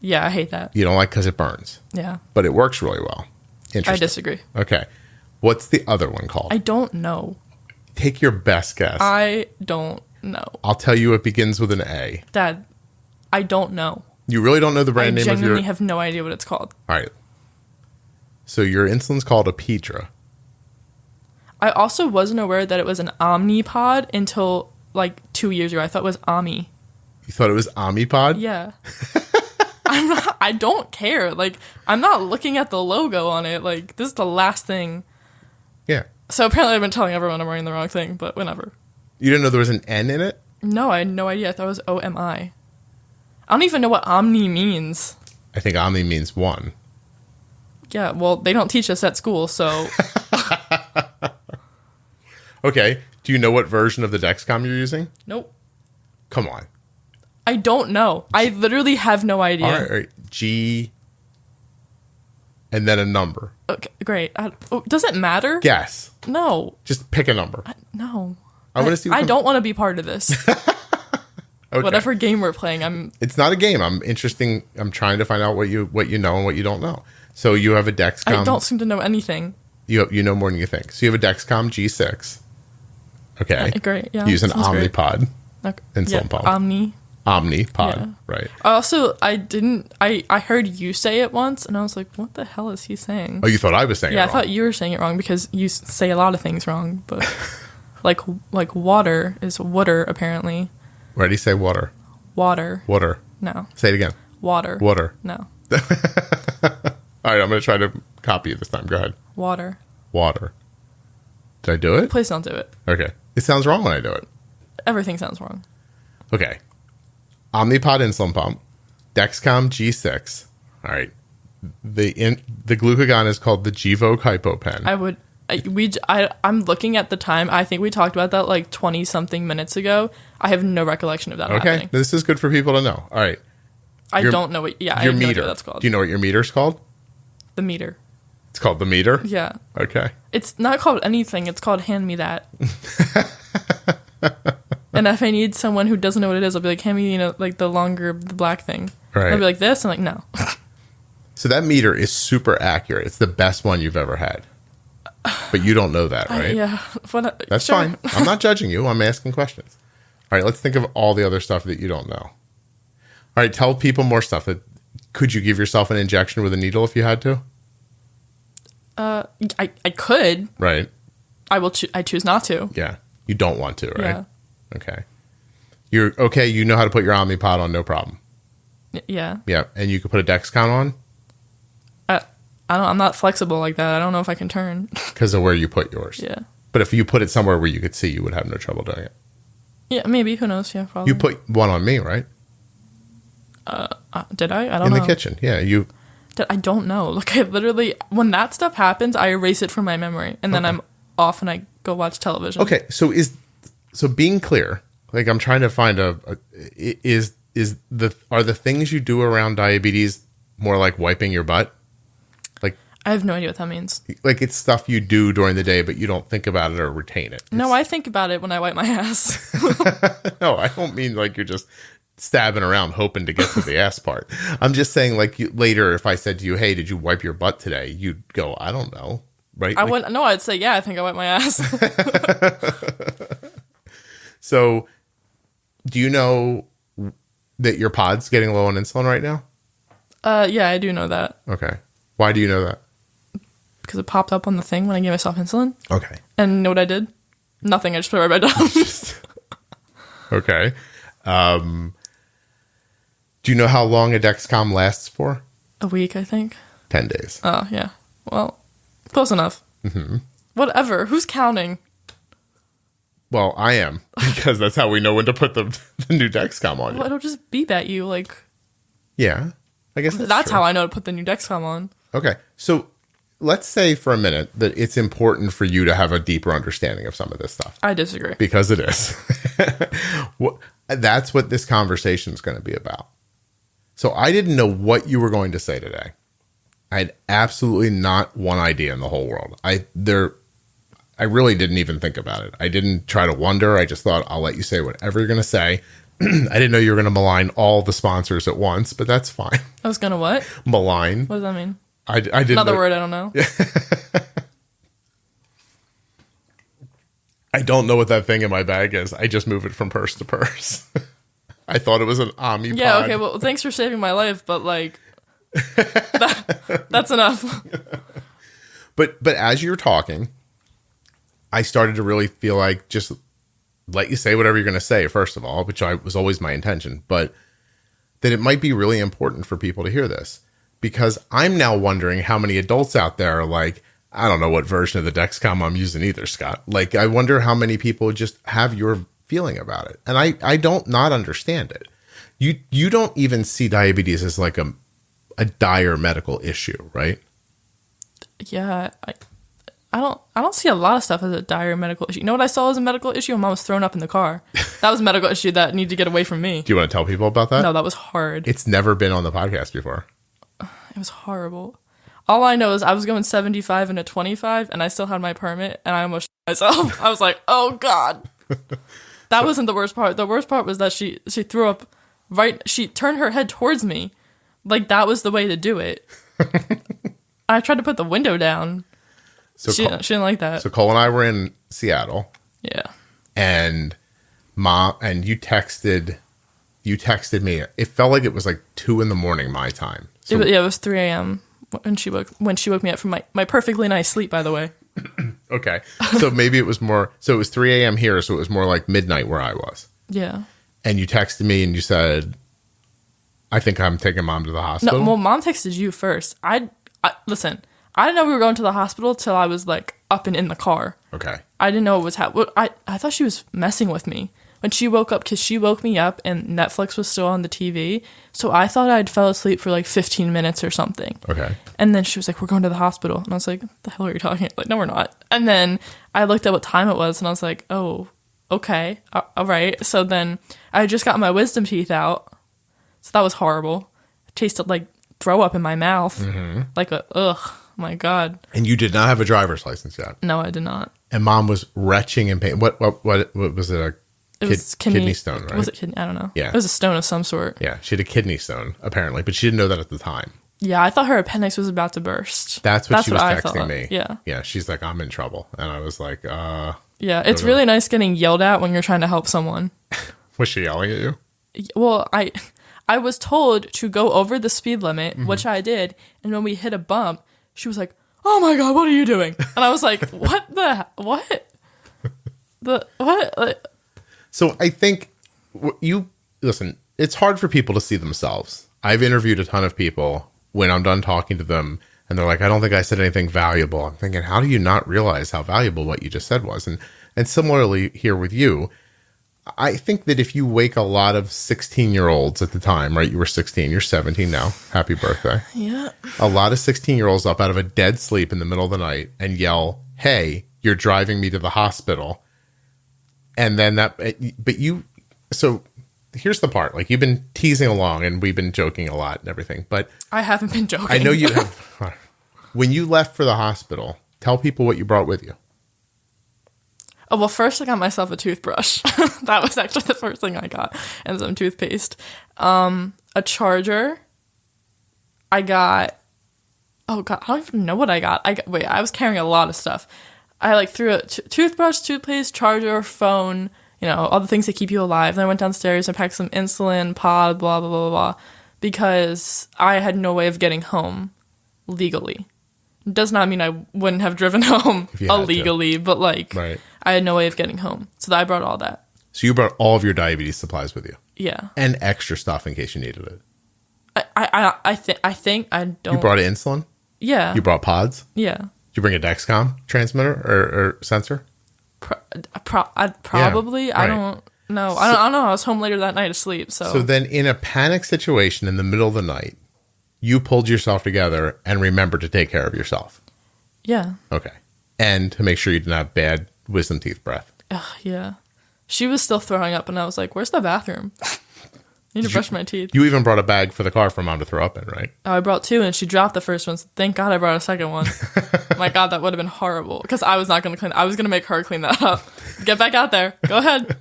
Yeah, I hate that. You don't like because it burns. Yeah. But it works really well. Interesting. I disagree. Okay. What's the other one called? I don't know. Take your best guess. I don't know. I'll tell you it begins with an A. Dad, I don't know. You really don't know the brand name of your... I genuinely have no idea what it's called. All right. So your insulin's called Apidra. I also wasn't aware that it was an Omnipod until like 2 years ago. I thought it was Omni. You thought it was Omnipod? Yeah. I don't care. Like, I'm not looking at the logo on it. Like, this is the last thing. Yeah. So apparently I've been telling everyone I'm wearing the wrong thing, but whatever. You didn't know there was an N in it? No, I had no idea. I thought it was OMI. I don't even know what Omni means. I think Omni means one. Yeah, well, they don't teach us at school, so... Okay. Do you know what version of the Dexcom you're using? Nope. Come on. I don't know. I literally have no idea. All right. G and then a number. Okay, great. Does it matter? Guess. No. Just pick a number. No. I want to see. I don't want to be part of this. Okay. Whatever game we're playing, It's not a game. I'm trying to find out what you know and what you don't know. So you have a Dexcom. I don't seem to know anything. You know more than you think. So you have a Dexcom G6. Okay. Great. Yeah. Use an Omnipod. Okay. Insulin pump. Omnipod. Yeah. Right. Also, I heard you say it once, and I was like, what the hell is he saying? Oh, you thought I was saying it wrong? Yeah, I thought you were saying it wrong because you say a lot of things wrong, but Like water is water, apparently. Why do you say water? Water. Water. No. Say it again. Water. Water. No. All right, I'm going to try to copy you this time. Go ahead. Water. Water. Did I do it? Please don't do it. Okay. It sounds wrong when I do it. Everything sounds wrong. Okay. Omnipod insulin pump. Dexcom G6. All right. The glucagon is called the Gvoke HypoPen. I'm looking at the time. I think we talked about that like 20 something minutes ago. I have no recollection of that happening. This is good for people to know. All right. I don't know what. Yeah, I have no idea what that's called. Do you know what your meter's called? The meter. It's called the meter? Yeah. Okay. It's not called anything. It's called hand me that. And if I need someone who doesn't know what it is, I'll be like, hand me, like the black thing. Right. I'll be like this. I'm like, no. So that meter is super accurate. It's the best one you've ever had. But you don't know that, right? Yeah. That's sure. fine. I'm not judging you. I'm asking questions. All right, let's think of all the other stuff that you don't know. All right, tell people more stuff. Could you give yourself an injection with a needle if you had to? I could. Right. I choose not to. Yeah. You don't want to, right? Yeah. Okay. You're okay. You know how to put your Omnipod on, no problem. Yeah. Yeah. And you could put a Dexcom on? I'm not flexible like that. I don't know if I can turn. Because of where you put yours. Yeah. But if you put it somewhere where you could see, you would have no trouble doing it. Yeah, maybe. Who knows? Yeah, probably. You put one on me, right? Did I? I don't know. In the kitchen. Yeah. I don't know. Like, I literally, when that stuff happens, I erase it from my memory. And then I'm off and I go watch television. Okay. So being clear, like I'm trying to find are the things you do around diabetes more like wiping your butt? I have no idea what that means. Like it's stuff you do during the day, but you don't think about it or retain it. No, I think about it when I wipe my ass. No, I don't mean like you're just stabbing around hoping to get to the ass part. I'm just saying like later, if I said to you, hey, did you wipe your butt today? You'd go, I don't know. Right? I'd say, yeah, I think I wiped my ass. So do you know that your pod's getting low on insulin right now? Yeah, I do know that. Okay. Why do you know that? Because it popped up on the thing when I gave myself insulin. Okay. And you know what I did? Nothing. I just put it right back down. Okay. Do you know how long a Dexcom lasts for? A week, I think. 10 days. Oh, yeah. Well, close enough. Mm-hmm. Whatever. Who's counting? Well, I am. Because that's how we know when to put the new Dexcom on you. Well, it'll just beep at you, like... Yeah. I guess that's how I know to put the new Dexcom on. Okay. So let's say for a minute that it's important for you to have a deeper understanding of some of this stuff. I disagree. Because it is. That's what this conversation is going to be about. So I didn't know what you were going to say today. I had absolutely not one idea in the whole world. I really didn't even think about it. I didn't try to wonder. I just thought I'll let you say whatever you're going to say. I didn't know you were going to malign all the sponsors at once, but that's fine. I was going to what? Malign. What does that mean? I didn't Another word I don't know. I don't know what that thing in my bag is. I just move it from purse to purse. I thought it was an Omnipod. Yeah, okay, well, thanks for saving my life, but like, that's enough. But as you're talking, I started to really feel like just let you say whatever you're going to say, first of all, which was always my intention, but that it might be really important for people to hear this. Because I'm now wondering how many adults out there are like, I don't know what version of the Dexcom I'm using either, Scott. Like, I wonder how many people just have your feeling about it. And I don't not understand it. You don't even see diabetes as like a dire medical issue, right? Yeah, I don't see a lot of stuff as a dire medical issue. You know what I saw as a medical issue? My mom was thrown up in the car. That was a medical issue that needed to get away from me. Do you want to tell people about that? No, that was hard. It's never been on the podcast before. It was horrible. All I know is I was going 75 and a 25, and I still had my permit, and I almost shit myself. I was like, oh, God. That wasn't the worst part. The worst part was that she threw up she turned her head towards me. Like, that was the way to do it. I tried to put the window down. So she didn't like that. So Cole and I were in Seattle. Yeah. And you texted me. It felt like it was like 2 a.m. my time. So, it was 3 a.m. when she woke me up from my perfectly nice sleep, by the way. Okay. So maybe it was more, so it was 3 a.m. here, so it was more like midnight where I was. Yeah. And you texted me and you said, I think I'm taking mom to the hospital. No, well, mom texted you first. Listen, I didn't know we were going to the hospital till I was like up and in the car. Okay. I didn't know what was happening. I thought she was messing with me when she woke up, because she woke me up and Netflix was still on the TV. So I thought I'd fell asleep for like 15 minutes or something. Okay. And then she was like, we're going to the hospital. And I was like, what the hell are you talking about? Like, no, we're not. And then I looked at what time it was and I was like, oh, okay. All right. So then I just got my wisdom teeth out. So that was horrible. It tasted like throw up in my mouth. Mm-hmm. Like ugh, my God. And you did not have a driver's license yet? No, I did not. And mom was retching in pain. What was it? It was kidney stone, right? Was it kidney? I don't know. Yeah. It was a stone of some sort. Yeah, she had a kidney stone, apparently, but she didn't know that at the time. Yeah, I thought her appendix was about to burst. That's what she was I texting thought. me. Yeah. Yeah, she's like, I'm in trouble. And I was like, Yeah, it's really nice getting yelled at when you're trying to help someone. Was she yelling at you? Well, I was told to go over the speed limit, Mm-hmm. which I did, and when we hit a bump, she was like, oh my God, what are you doing? And I was like, what? So I think listen, it's hard for people to see themselves. I've interviewed a ton of people when I'm done talking to them and they're like, I don't think I said anything valuable. I'm thinking, how do you not realize how valuable what you just said was? And similarly here with you, I think that if you wake a lot of 16-year-olds at the time, right? You were 16, you're 17 now. Happy birthday. Yeah. A lot of 16-year-olds up out of a dead sleep in the middle of the night and yell, hey, you're driving me to the hospital. And then so here's the part. Like, you've been teasing along and we've been joking a lot and everything, but I haven't been joking. I know you have. When you left for the hospital, tell people what you brought with you. Oh, well, first I got myself a toothbrush. That was actually the first thing I got. And some toothpaste. A charger. I got... Oh, God. I don't even know what I got. I was carrying a lot of stuff. I threw a toothbrush, toothpaste, charger, phone, all the things that keep you alive. Then I went downstairs and packed some insulin, pod, blah, blah, blah, blah, because I had no way of getting home legally. Does not mean I wouldn't have driven home illegally, but right. I had no way of getting home. So I brought all that. So you brought all of your diabetes supplies with you? Yeah. And extra stuff in case you needed it? I think I don't. You brought insulin? Yeah. You brought pods? Yeah. Did you bring a Dexcom transmitter or sensor? Probably. Yeah, right. I don't know. I don't know. I was home later that night asleep. So then in a panic situation in the middle of the night, you pulled yourself together and remembered to take care of yourself. Yeah. Okay. And to make sure you didn't have bad wisdom teeth breath. Yeah. She was still throwing up and I was like, where's the bathroom? I need to brush my teeth. You even brought a bag for the car for mom to throw up in, right? Oh, I brought 2 and she dropped the first one. So thank God I brought a second one. My God, that would have been horrible. Because I was not going to clean. I was going to make her clean that up. Get back out there. Go ahead.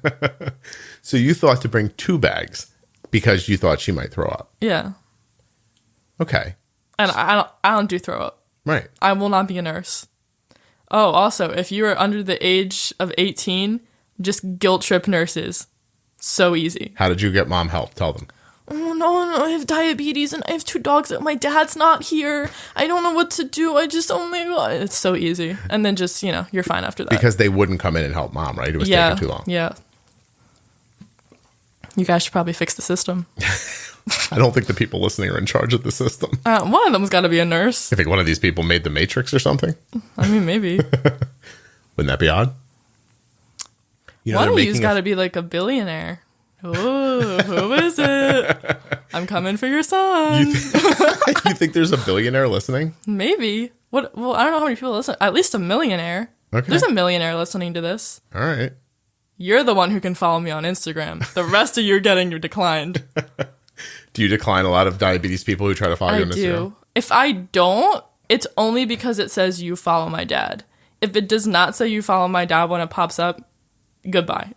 So you thought to bring 2 bags because you thought she might throw up. Yeah. Okay. And I don't do throw up. Right. I will not be a nurse. Oh, also, if you are under the age of 18, just guilt trip nurses. So easy. How did you get mom help? Tell them. Oh, no, I have diabetes and I have 2 dogs. My dad's not here. I don't know what to do. It's so easy. And then just, you're fine after that. Because they wouldn't come in and help mom, right? It was taking too long. Yeah. You guys should probably fix the system. I don't think the people listening are in charge of the system. One of them's got to be a nurse. I think one of these people made the Matrix or something. I mean, maybe. Wouldn't that be odd? One of you's got to be like a billionaire. Oh, who is it? I'm coming for your son. You think there's a billionaire listening? Maybe. What? Well, I don't know how many people listen. At least a millionaire. Okay. There's a millionaire listening to this. All right. You're the one who can follow me on Instagram. The rest of you are getting declined. Do you decline a lot of diabetes people who try to follow you on Instagram? I do. If I don't, it's only because it says you follow my dad. If it does not say you follow my dad when it pops up, goodbye.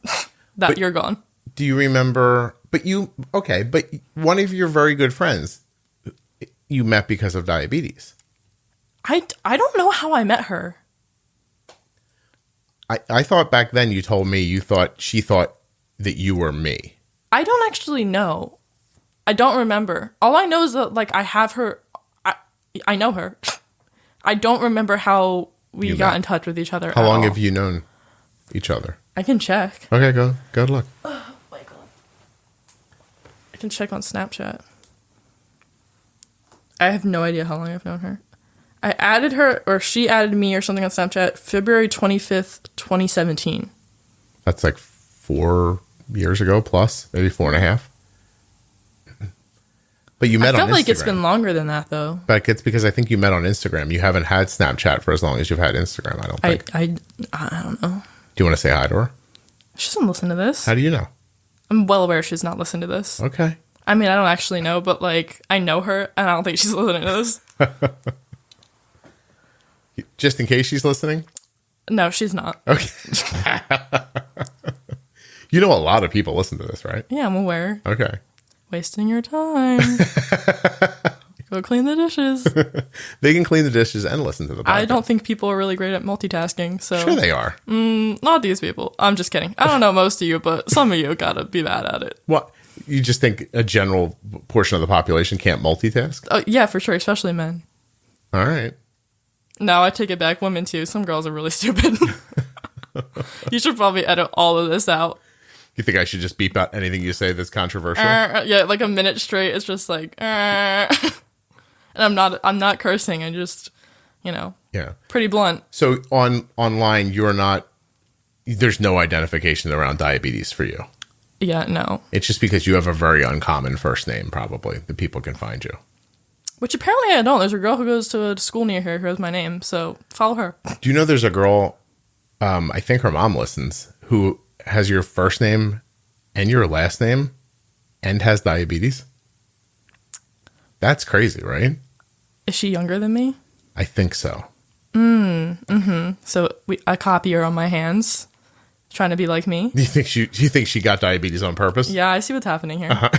You're gone. Do you remember? But one of your very good friends you met because of diabetes. I don't know how I met her. I thought back then you told me she thought that you were me. I don't actually know. I don't remember. All I know is that I have her. I know her. I don't remember how we got in touch with each other. How long have you known each other? I can check. Okay, go look. Oh my God. I can check on Snapchat. I have no idea how long I've known her. I added her, or she added me or something on Snapchat, February 25th, 2017. That's like 4 years ago plus, maybe 4.5. But you met on Instagram. I felt like it's been longer than that, though. But it's because I think you met on Instagram. You haven't had Snapchat for as long as you've had Instagram, I don't think. I don't know. Do you want to say hi to her? She doesn't listen to this. How do you know? I'm well aware she's not listening to this. Okay. I mean, I don't actually know, but, like, I know her, and I don't think she's listening to this. Just in case she's listening? No, she's not. Okay. You know a lot of people listen to this, right? Yeah, I'm aware. Okay. Wasting your time. Go clean the dishes. They can clean the dishes and listen to the podcast. I don't think people are really great at multitasking. So sure they are. Not these people. I'm just kidding. I don't know most of you, but some of you gotta be bad at it. What? You just think a general portion of the population can't multitask? Oh, yeah, for sure, especially men. All right. No, I take it back. Women, too. Some girls are really stupid. You should probably edit all of this out. You think I should just beep out anything you say that's controversial? Yeah, like a minute straight. It's just like, and I'm not cursing. I just, pretty blunt. So online, you're not. There's no identification around diabetes for you. Yeah, no. It's just because you have a very uncommon first name, probably, that people can find you. Which apparently I don't. There's a girl who goes to a school near here who has my name, so follow her. Do you know there's a girl, I think her mom listens, who has your first name and your last name and has diabetes? That's crazy, right? Is she younger than me? I think so. So I copy her on my hands, trying to be like me. Do you think she got diabetes on purpose? Yeah, I see what's happening here. Uh-huh.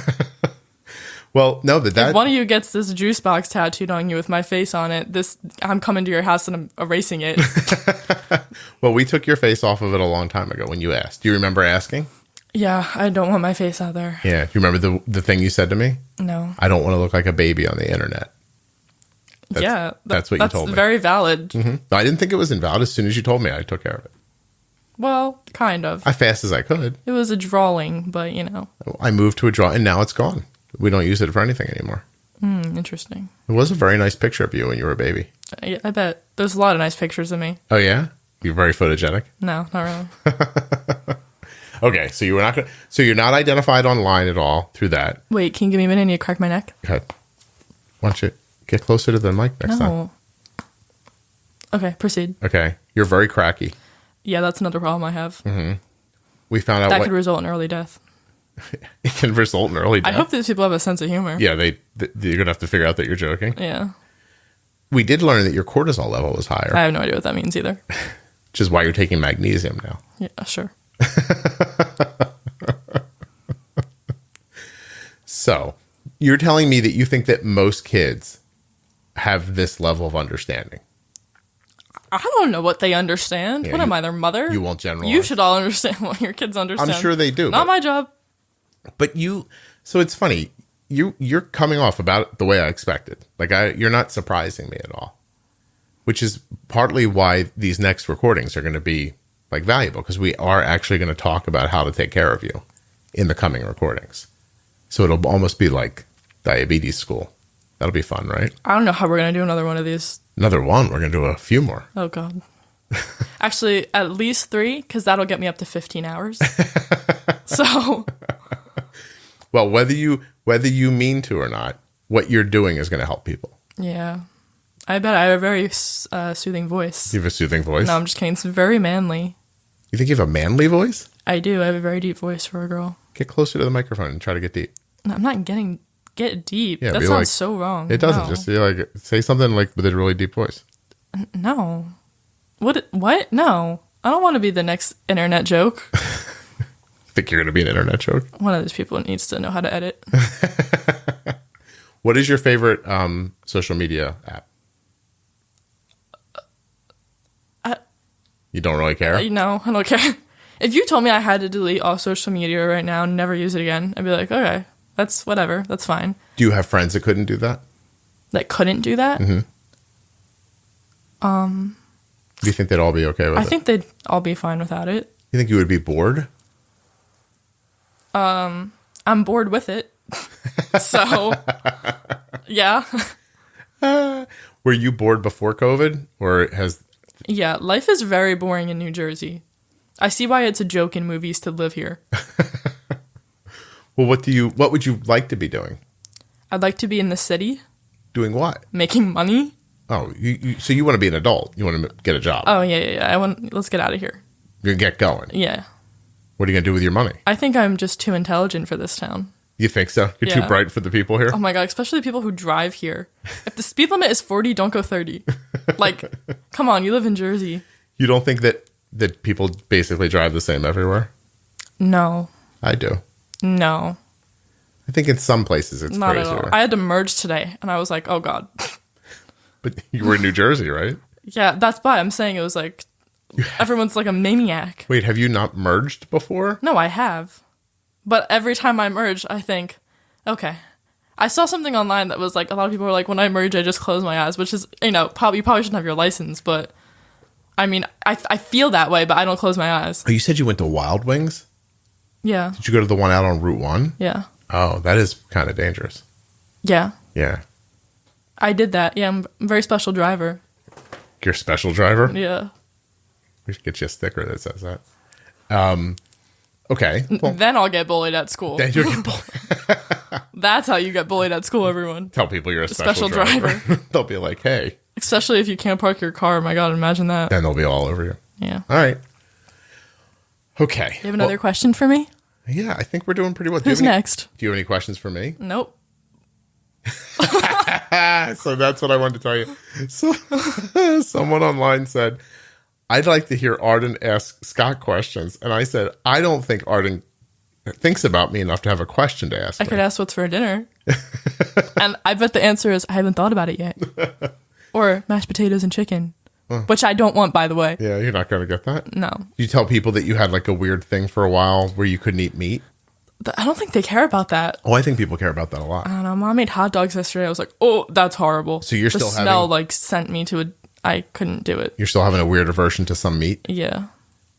Well, no, if one of you gets this juice box tattooed on you with my face on it, I'm coming to your house and I'm erasing it. Well, we took your face off of it a long time ago when you asked. Do you remember asking? Yeah, I don't want my face out there. Yeah. Do you remember the thing you said to me? No. I don't want to look like a baby on the internet. That's what you told me. That's very valid. Mm-hmm. I didn't think it was invalid. As soon as you told me, I took care of it. Well, kind of. As fast as I could. It was a drawing, but I moved to a draw, and now it's gone. We don't use it for anything anymore. Interesting. It was a very nice picture of you when you were a baby. I bet. There's a lot of nice pictures of me. Oh, yeah? You're very photogenic? No, not really. Okay, so you're not identified online at all through that. Wait, can you give me a minute? I need to crack my neck. Okay. Why don't you get closer to the mic next time? Okay, proceed. Okay. You're very cracky. Yeah, that's another problem I have. Mm-hmm. We found out that could result in early death. It can result in early death. I hope these people have a sense of humor. Yeah, you're going to have to figure out that you're joking. Yeah. We did learn that your cortisol level was higher. I have no idea what that means either. Which is why you're taking magnesium now. Yeah, sure. So, you're telling me that you think that most kids have this level of understanding? I don't know what they understand. Yeah, what am I, their mother? You won't generalize. You should all understand what your kids understand. I'm sure they do. Not my job. But so it's funny. You're coming off about the way I expected. Like you're not surprising me at all. Which is partly why these next recordings are going to be like valuable, because we are actually going to talk about how to take care of you in the coming recordings. So it'll almost be like diabetes school. That'll be fun, right? I don't know how we're going to do another one of these. Another one? We're going to do a few more. Oh, God. Actually, at least 3, because that'll get me up to 15 hours. So. Well, whether you mean to or not, what you're doing is going to help people. Yeah. I bet I have a very soothing voice. You have a soothing voice? No, I'm just kidding. It's very manly. You think you have a manly voice? I do. I have a very deep voice for a girl. Get closer to the microphone and try to get deep. No, I'm not get deep. Yeah, that sounds so wrong. It doesn't. No. Just say something like with a really deep voice. No. What? No. I don't want to be the next internet joke. Think you're going to be an internet joke? One of those people needs to know how to edit. What is your favorite social media app? You don't really care? No, I don't care. If you told me I had to delete all social media right now and never use it again, I'd be like, okay, that's whatever. That's fine. Do you have friends that couldn't do that? That couldn't do that? Mm-hmm. Do you think they'd all be okay with it? I think they'd all be fine without it. You think you would be bored? I'm bored with it. So, yeah. Were you bored before COVID, or has... Yeah, life is very boring in New Jersey. I see why it's a joke in movies to live here. Well, what would you like to be doing? I'd like to be in the city. Doing what? Making money. Oh, so you want to be an adult. You want to get a job. Oh, yeah. Let's get out of here. You're going to get going. Yeah. What are you going to do with your money? I think I'm just too intelligent for this town. You think so? You're too bright for the people here? Oh my God, especially the people who drive here. If the speed limit is 40, don't go 30. Like, come on, you live in Jersey. You don't think that people basically drive the same everywhere? No. I do. No. I think in some places it's Not crazier. at all. I had to merge today, and I was like, oh God. But you were in New Jersey, right? Yeah, that's why I'm saying it was like, everyone's like a maniac. Wait, have you not merged before? No, I have. But every time I merge, I think, okay. I saw something online that was like, a lot of people were like, when I merge, I just close my eyes, which is, you probably shouldn't have your license, but I mean, I feel that way, but I don't close my eyes. Oh, you said you went to Wild Wings? Yeah. Did you go to the one out on Route 1? Yeah. Oh, that is kind of dangerous. Yeah. Yeah. I did that. Yeah, I'm a very special driver. You're a special driver? Yeah. We should get you a sticker that says that. Okay. Well, Then I'll get bullied at school. then you'll get bullied. That's how you get bullied at school, everyone. Tell people you're a special driver. They'll be like, hey. Especially if you can't park your car. My God, imagine that. Then they'll be all over you. Yeah. All right. Okay. You have another question for me? Yeah, I think we're doing pretty well. Who's next? Do you have any questions for me? Nope. So that's what I wanted to tell you. So someone online said, I'd like to hear Arden ask Scott questions. And I said, I don't think Arden thinks about me enough to have a question to ask I me. could ask what's for dinner. And I bet the answer is I haven't thought about it yet. Or mashed potatoes and chicken. Which I don't want, by the way. Yeah, you're not going to get that? No. You tell people that you had like a weird thing for a while where you couldn't eat meat? I don't think they care about that. Oh, I think people care about that a lot. I don't know. Mom made hot dogs yesterday. I was like, oh, that's horrible. So you're the still smell having... like sent me to I couldn't do it. You're still having a weird aversion to some meat? Yeah.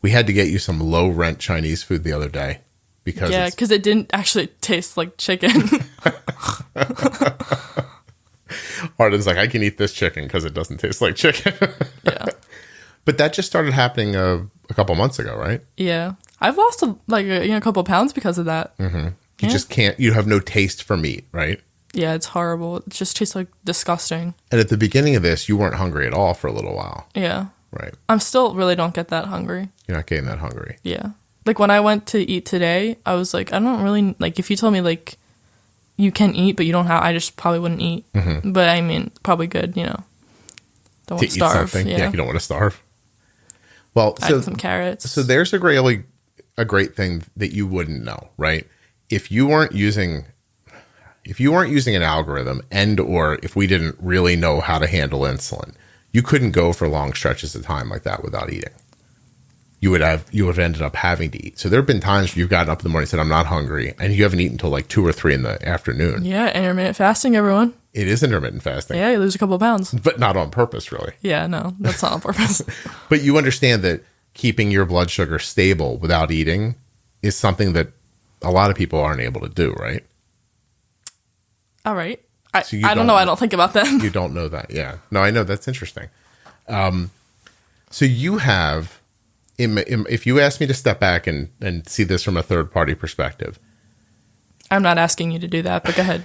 We had to get you some low rent Chinese food the other day. Because it didn't actually taste like chicken. Arden's like, I can eat this chicken because it doesn't taste like chicken. Yeah. But that just started happening a couple months ago, right? Yeah. I've lost a couple pounds because of that. Mm-hmm. You just can't, you have no taste for meat, right? Yeah, it's horrible. It just tastes like disgusting. And at the beginning of this, you weren't hungry at all for a little while. Yeah. Right. I'm still really don't get that hungry. You're not getting that hungry. Yeah. Like when I went to eat today, I was like, I don't really, like if you told me like you can eat, but you don't have, I just probably wouldn't eat. Mm-hmm. But I mean, probably good, Don't want to starve. Yeah, you don't want to starve. Well, I had some carrots. So there's a great thing that you wouldn't know, right? If you weren't using an algorithm or if we didn't really know how to handle insulin, you couldn't go for long stretches of time like that without eating. You would have ended up having to eat. So there have been times where you've gotten up in the morning and said, I'm not hungry, and you haven't eaten until like 2 or 3 in the afternoon. Yeah, intermittent fasting, everyone. It is intermittent fasting. Yeah, you lose a couple of pounds. But not on purpose, really. Yeah, no, that's not on purpose. But you understand that keeping your blood sugar stable without eating is something that a lot of people aren't able to do, right? All right. I don't know. I don't think about that. You don't know that. Yeah. No, I know. That's interesting. So you have... if you ask me to step back and see this from a third party perspective. I'm not asking you to do that, but go ahead.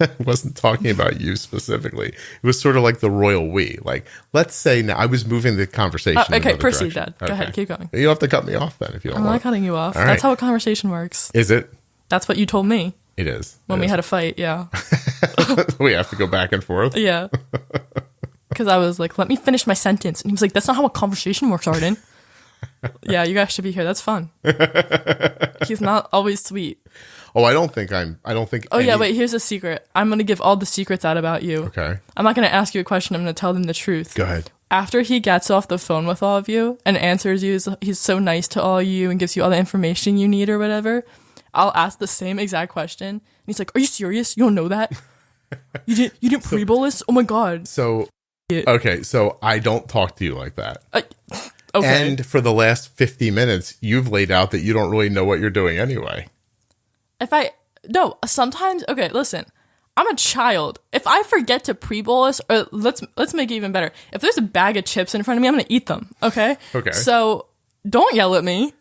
I wasn't talking about you specifically. It was sort of like the royal we. Like, let's say now I was moving the conversation. Okay, proceed, Dad. Go ahead, keep going. You don't have to cut me off then if you don't want. I'm not cutting you off. All That's right. how a conversation works. Is it? That's what you told me. It is. When we had a fight, yeah. We have to go back and forth. Yeah. Because I was like, let me finish my sentence. And he was like, that's not how a conversation works, Arden. Yeah, you guys should be here. That's fun. He's not always sweet. Oh, I don't think. Yeah, wait, here's a secret. I'm going to give all the secrets out about you. Okay. I'm not going to ask you a question. I'm going to tell them the truth. Go ahead. After he gets off the phone with all of you and answers you, he's so nice to all you and gives you all the information you need or whatever, I'll ask the same exact question. And he's like, are you serious? You don't know that? You didn't pre-bolus? Oh my God. So Okay, so I don't talk to you like that. Okay. And for the last 50 minutes, you've laid out that you don't really know what you're doing anyway. Sometimes, okay, listen. I'm a child. If I forget to pre-bolus, or let's make it even better. If there's a bag of chips in front of me, I'm going to eat them, okay? Okay. So don't yell at me.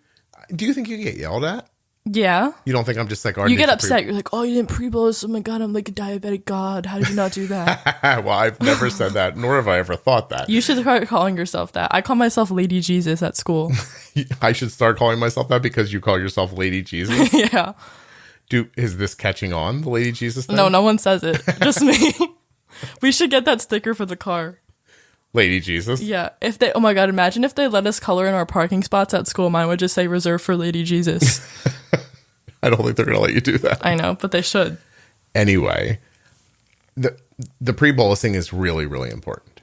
Do you think you get yelled at? Yeah. You don't think I'm just like... Arden, you get upset. You're like, oh, you didn't pre-bolus. Oh my God, I'm like a diabetic god. How did you not do that? Well, I've never said that, nor have I ever thought that. You should start calling yourself that. I call myself Lady Jesus at school. I should start calling myself that because you call yourself Lady Jesus? Yeah. Is this catching on, the Lady Jesus thing? No one says it. Just me. We should get that sticker for the car. Lady Jesus? Yeah. Oh my God, imagine if they let us color in our parking spots at school. Mine would just say reserved for Lady Jesus. I don't think they're going to let you do that. I know, but they should. Anyway, the pre-bolusing is really, really important.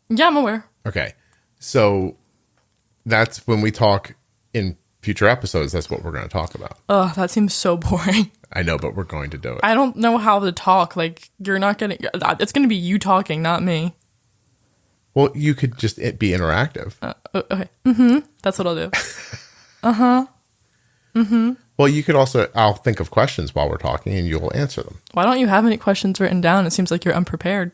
Yeah, I'm aware. Okay. So that's when we talk in future episodes, that's what we're going to talk about. Oh, that seems so boring. I know, but we're going to do it. I don't know how to talk. Like, you're not going to... It's going to be you talking, not me. Well, you could just be interactive. Okay. Mm-hmm. That's what I'll do. Uh-huh. Mm-hmm. Well, you could also... I'll think of questions while we're talking, and you'll answer them. Why don't you have any questions written down? It seems like you're unprepared.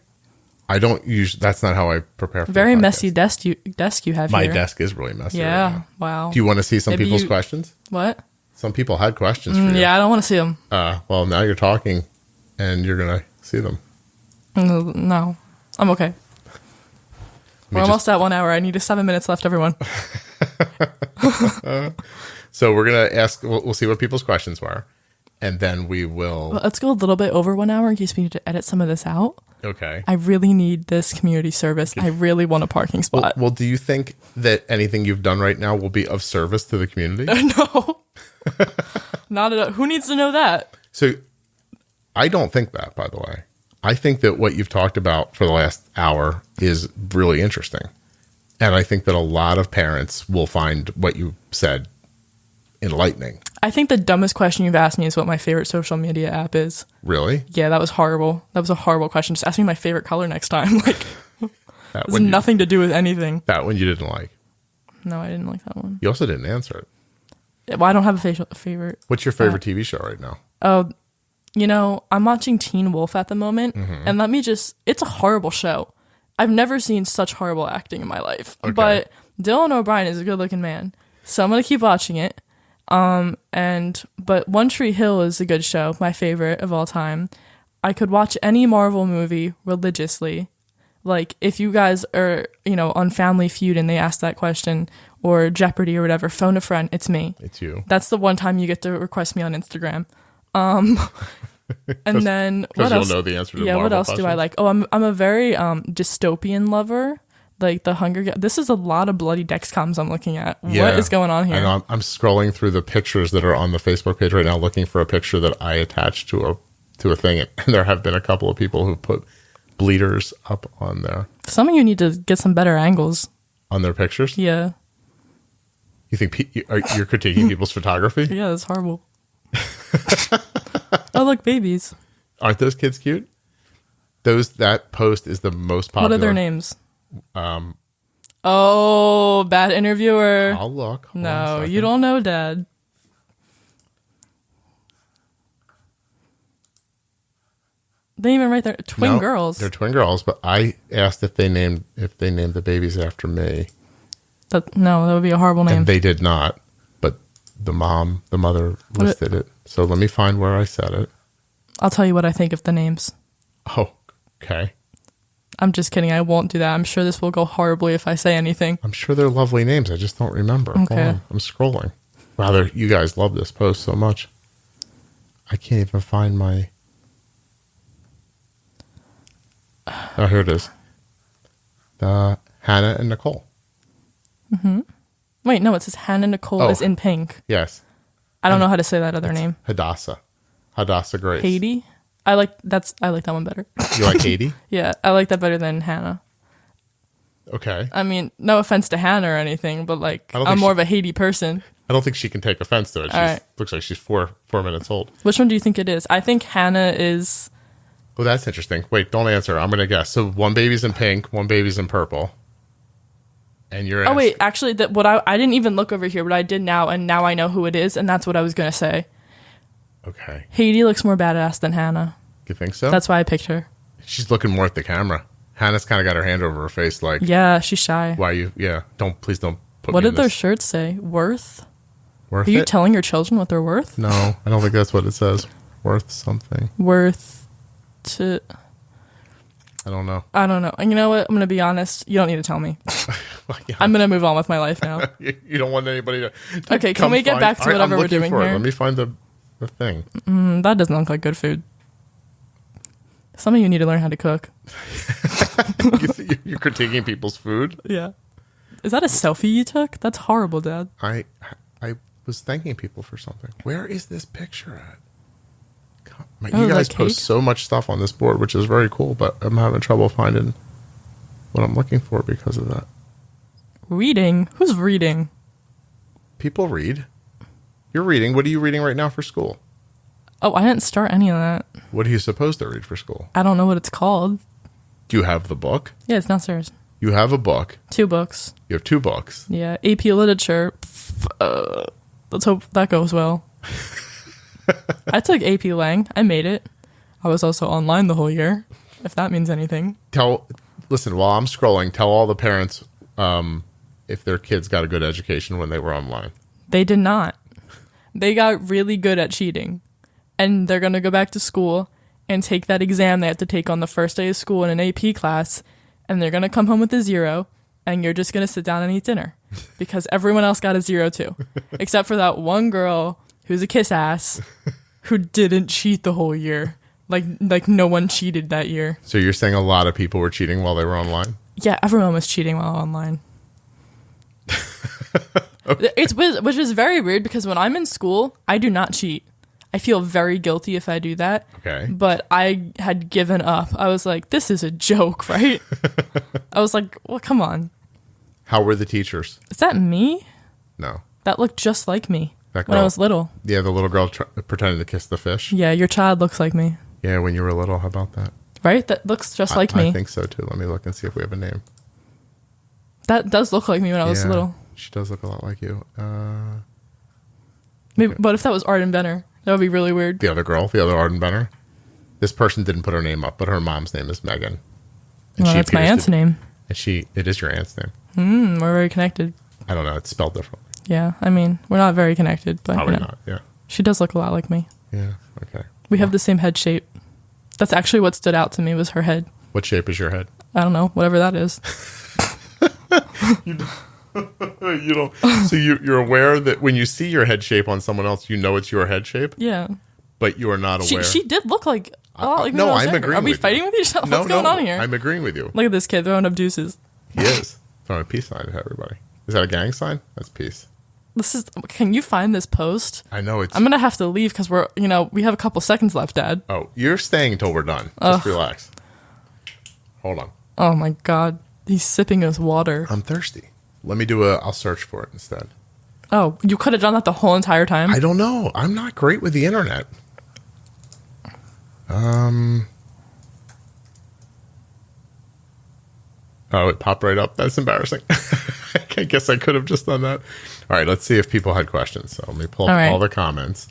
I don't usually... That's not how I prepare for Very messy desk you have My here. My desk is really messy. Yeah. Right now. Wow. Do you want to see some people's questions? What? Some people had questions for you. Yeah, I don't want to see them. Well, now you're talking, and you're going to see them. No. I'm okay. We're almost at 1 hour. I need 7 minutes left, everyone. So we're going to ask... We'll see what people's questions were, and then we will... Well, let's go a little bit over 1 hour in case we need to edit some of this out. Okay. I really need this community service. I really want a parking spot. Well, do you think that anything you've done right now will be of service to the community? No. Not at all. Who needs to know that? So I don't think that, by the way. I think that what you've talked about for the last hour is really interesting. And I think that a lot of parents will find what you said enlightening. I think the dumbest question you've asked me is what my favorite social media app is. Really? Yeah, that was horrible. That was a horrible question. Just ask me my favorite color next time. Like, has nothing to do with anything. That one you didn't like? No, I didn't like that one. You also didn't answer it. Well, I don't have a favorite. What's your favorite TV show right now? Oh, I'm watching Teen Wolf at the moment. Mm-hmm. And it's a horrible show. I've never seen such horrible acting in my life. Okay. But Dylan O'Brien is a good looking man. So I'm going to keep watching it. But One Tree Hill is a good show, my favorite of all time. I could watch any Marvel movie religiously. Like, if you guys are, on Family Feud and they ask that question, or Jeopardy or whatever, phone a friend, it's me. It's you. That's the one time you get to request me on Instagram. And then what else? You'll know the answer to Marvel what else questions. Do I like? Oh, I'm a very dystopian lover. Like the Hunger Games. This is a lot of bloody Dexcoms I'm looking at. Yeah, what is going on here? And I'm scrolling through the pictures that are on the Facebook page right now, looking for a picture that I attached to a thing. And there have been a couple of people who put bleeders up on there. Some of you need to get some better angles on their pictures. Yeah. You think you're critiquing people's photography? Yeah, that's horrible. Oh, look, babies. Aren't those kids cute? That post is the most popular. What are their names? Oh, bad interviewer. I'll look. No, you don't know, Dad. They didn't even write their twin girls. They're twin girls, but I asked if they named the babies after me. No, that would be a horrible name. And they did not, but the mother listed it. So let me find where I said it. I'll tell you what I think of the names. Oh, okay. I'm just kidding. I won't do that. I'm sure this will go horribly if I say anything. I'm sure they're lovely names. I just don't remember. Okay. Hold on. I'm scrolling. Rather, you guys love this post so much. I can't even find my... Oh, here it is. Hannah and Nicole. Mm-hmm. Wait, no, it says Hannah Nicole is in pink. Yes. I don't know how to say that other name. Hadassah Grace. Haiti? I like that one better. You like Haiti? Yeah, I like that better than Hannah. Okay. I mean, no offense to Hannah or anything, but I'm more of a Haiti person. I don't think she can take offense to it. Looks like she's 4 minutes old. Which one do you think it is? I think Hannah is Oh, that's interesting. Wait, don't answer. I'm going to guess. So one baby's in pink, one baby's in purple. And you're Oh, wait. Actually, I didn't even look over here, but I did now, and now I know who it is, and that's what I was going to say. Okay. Haiti looks more badass than Hannah. You think so? That's why I picked her. She's looking more at the camera. Hannah's kind of got her hand over her face like... Yeah, she's shy. Why you... Yeah, please don't put What me did their shirts say? Worth? Worth Are you it? telling your children what they're worth? No, I don't think that's what it says. Worth something. Worth to... I don't know. I don't know. And you know what? I'm going to be honest. You don't need to tell me. Well, yeah. I'm going to move on with my life now. You don't want anybody to Okay, can we get back to whatever we're doing here? Let me find the thing. That doesn't look like good food. Some of you need to learn how to cook. You're critiquing people's food? Yeah. Is that a selfie you took? That's horrible, Dad. I was thanking people for something. Where is this picture at? You guys post so much stuff on this board, which is very cool, but I'm having trouble finding what I'm looking for because of that. Reading? Who's reading? People read. You're reading. What are you reading right now for school? Oh, I didn't start any of that. What are you supposed to read for school? I don't know what it's called. Do you have the book? Yeah, it's downstairs. You have a book. 2 books. You have 2 books. Yeah, AP Literature. Let's hope that goes well. I took AP Lang. I made it. I was also online the whole year, if that means anything. Listen, while I'm scrolling, tell all the parents if their kids got a good education when they were online. They did not. They got really good at cheating. And they're going to go back to school and take that exam they have to take on the first day of school in an AP class. And they're going to come home with a 0. And you're just going to sit down and eat dinner. Because everyone else got a 0 too. Except for that one girl who's a kiss ass who didn't cheat the whole year. Like no one cheated that year. So you're saying a lot of people were cheating while they were online? Yeah, everyone was cheating while online. Okay. Which is very weird because when I'm in school, I do not cheat. I feel very guilty if I do that. Okay. But I had given up. I was like, this is a joke, right? I was like, well, come on. How were the teachers? Is that me? No. That looked just like me That girl, when I was little. Yeah, the little girl pretending to kiss the fish. Yeah, your child looks like me. Yeah, when you were little. How about that? Right? That looks just like me. I think so, too. Let me look and see if we have a name. That does look like me when I was little. She does look a lot like you. Maybe, okay. But if that was Arden Benner, that would be really weird. The other girl, the other Arden Benner. This person didn't put her name up, but her mom's name is Megan. Well, that's my aunt's name. And it is your aunt's name. We're very connected. I don't know. It's spelled differently. Yeah, I mean, we're not very connected, but probably not. Yeah. She does look a lot like me. Yeah. Okay. We have the same head shape. That's actually what stood out to me was her head. What shape is your head? I don't know. Whatever that is. You don't. So you're aware that when you see your head shape on someone else, you know it's your head shape. Yeah. But you are not aware. She did look like. No, I'm agreeing. Are we fighting with each other? What's going on here? I'm agreeing with you. Look at this kid throwing up deuces. He is throwing a peace sign at everybody. Is that a gang sign? That's peace. Can you find this post? I know it's. I'm gonna have to leave because we have a couple seconds left, Dad. Oh, you're staying until we're done. Just relax. Hold on. Oh my God, he's sipping his water. I'm thirsty. Let me I'll search for it instead. Oh, you could have done that the whole entire time? I don't know. I'm not great with the internet. Oh, it popped right up. That's embarrassing. I guess I could have just done that. All right, let's see if people had questions. So let me pull up all the comments.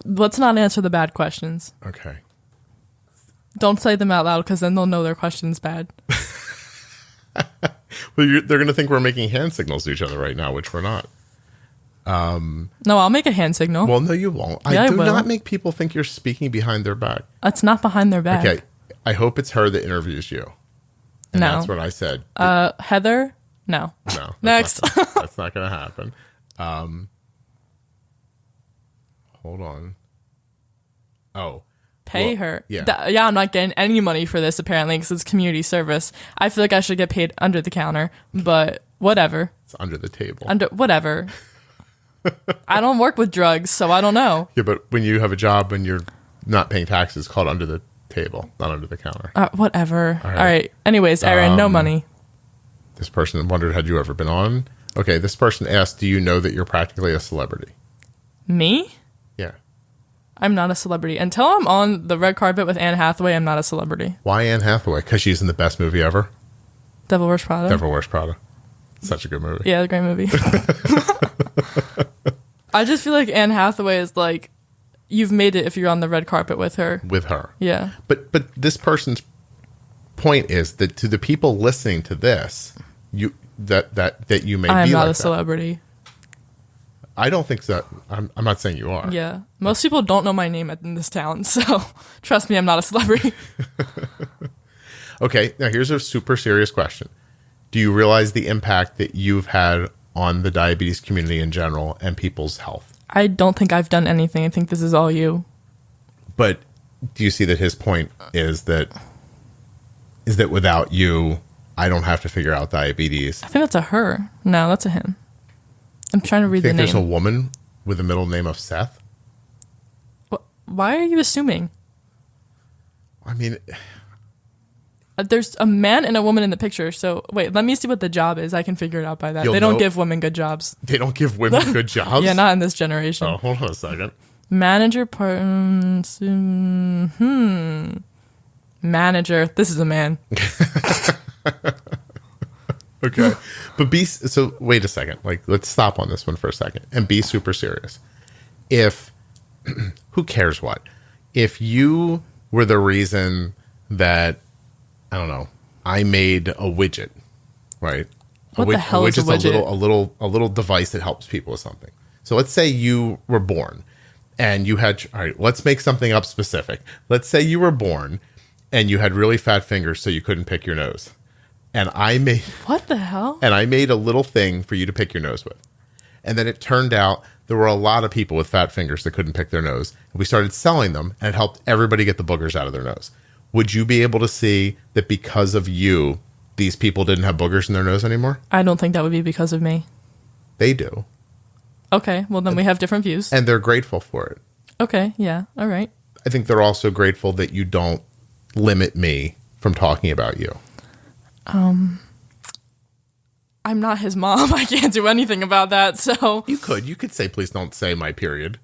Let's not answer the bad questions. Okay. Don't say them out loud because then they'll know their question's bad. Well, they're going to think we're making hand signals to each other right now, which we're not. No, I'll make a hand signal. Well, no, you won't. Yeah, I do not make people think you're speaking behind their back. It's not behind their back. Okay. I hope it's her that interviews you. And no. That's what I said. Heather? No. No. Next. That's not going to happen. Hold on. Oh. Pay her. Yeah. I'm not getting any money for this apparently because it's community service. I feel like I should get paid under the counter, but whatever. It's under the table. Whatever. I don't work with drugs, so I don't know. Yeah, but when you have a job and you're not paying taxes, it's called under the table, not under the counter. Whatever. All right. Anyways, Aaron, no money. This person wondered, had you ever been on? Okay, this person asked, do you know that you're practically a celebrity? Me? Yeah. I'm not a celebrity. Until I'm on the red carpet with Anne Hathaway, I'm not a celebrity. Why Anne Hathaway? Because she's in the best movie ever. Devil Wears Prada. Devil Wears Prada. Such a good movie. Yeah, a great movie. I just feel like Anne Hathaway is like, you've made it if you're on the red carpet with her. With her. Yeah. But this person's point is that to the people listening to this, you that you may be like that. I am not a celebrity. I don't think so. I'm not saying you are. Yeah. Most people don't know my name in this town, so trust me, I'm not a celebrity. Okay, now here's a super serious question. Do you realize the impact that you've had on the diabetes community in general and people's health? I don't think I've done anything. I think this is all you. But do you see that his point is that without you, I don't have to figure out diabetes? I think that's a her. No, that's a him. I'm trying to read the name. There's a woman with a middle name of Seth? Why are you assuming? I mean, there's a man and a woman in the picture. So wait, let me see what the job is. I can figure it out by that. They don't give women good jobs. They don't give women good jobs? Yeah, not in this generation. Oh, hold on a second. Manager, manager. This is a man. Okay. But wait a second. Like, let's stop on this one for a second and be super serious. Who cares what? If you were the reason that, I don't know, I made a widget, right? What the hell is a widget? A little device that helps people with something. So let's say you were born and you had, all right, let's make something up specific. Let's say you were born and you had really fat fingers so you couldn't pick your nose. And I made... What the hell? And I made a little thing for you to pick your nose with. And then it turned out there were a lot of people with fat fingers that couldn't pick their nose. And we started selling them, and it helped everybody get the boogers out of their nose. Would you be able to see that because of you, these people didn't have boogers in their nose anymore? I don't think that would be because of me. They do. Okay, well then we have different views. And they're grateful for it. Okay, yeah, all right. I think they're also grateful that you don't limit me from talking about you. I'm not his mom. I can't do anything about that, so... You could say, please don't say my period.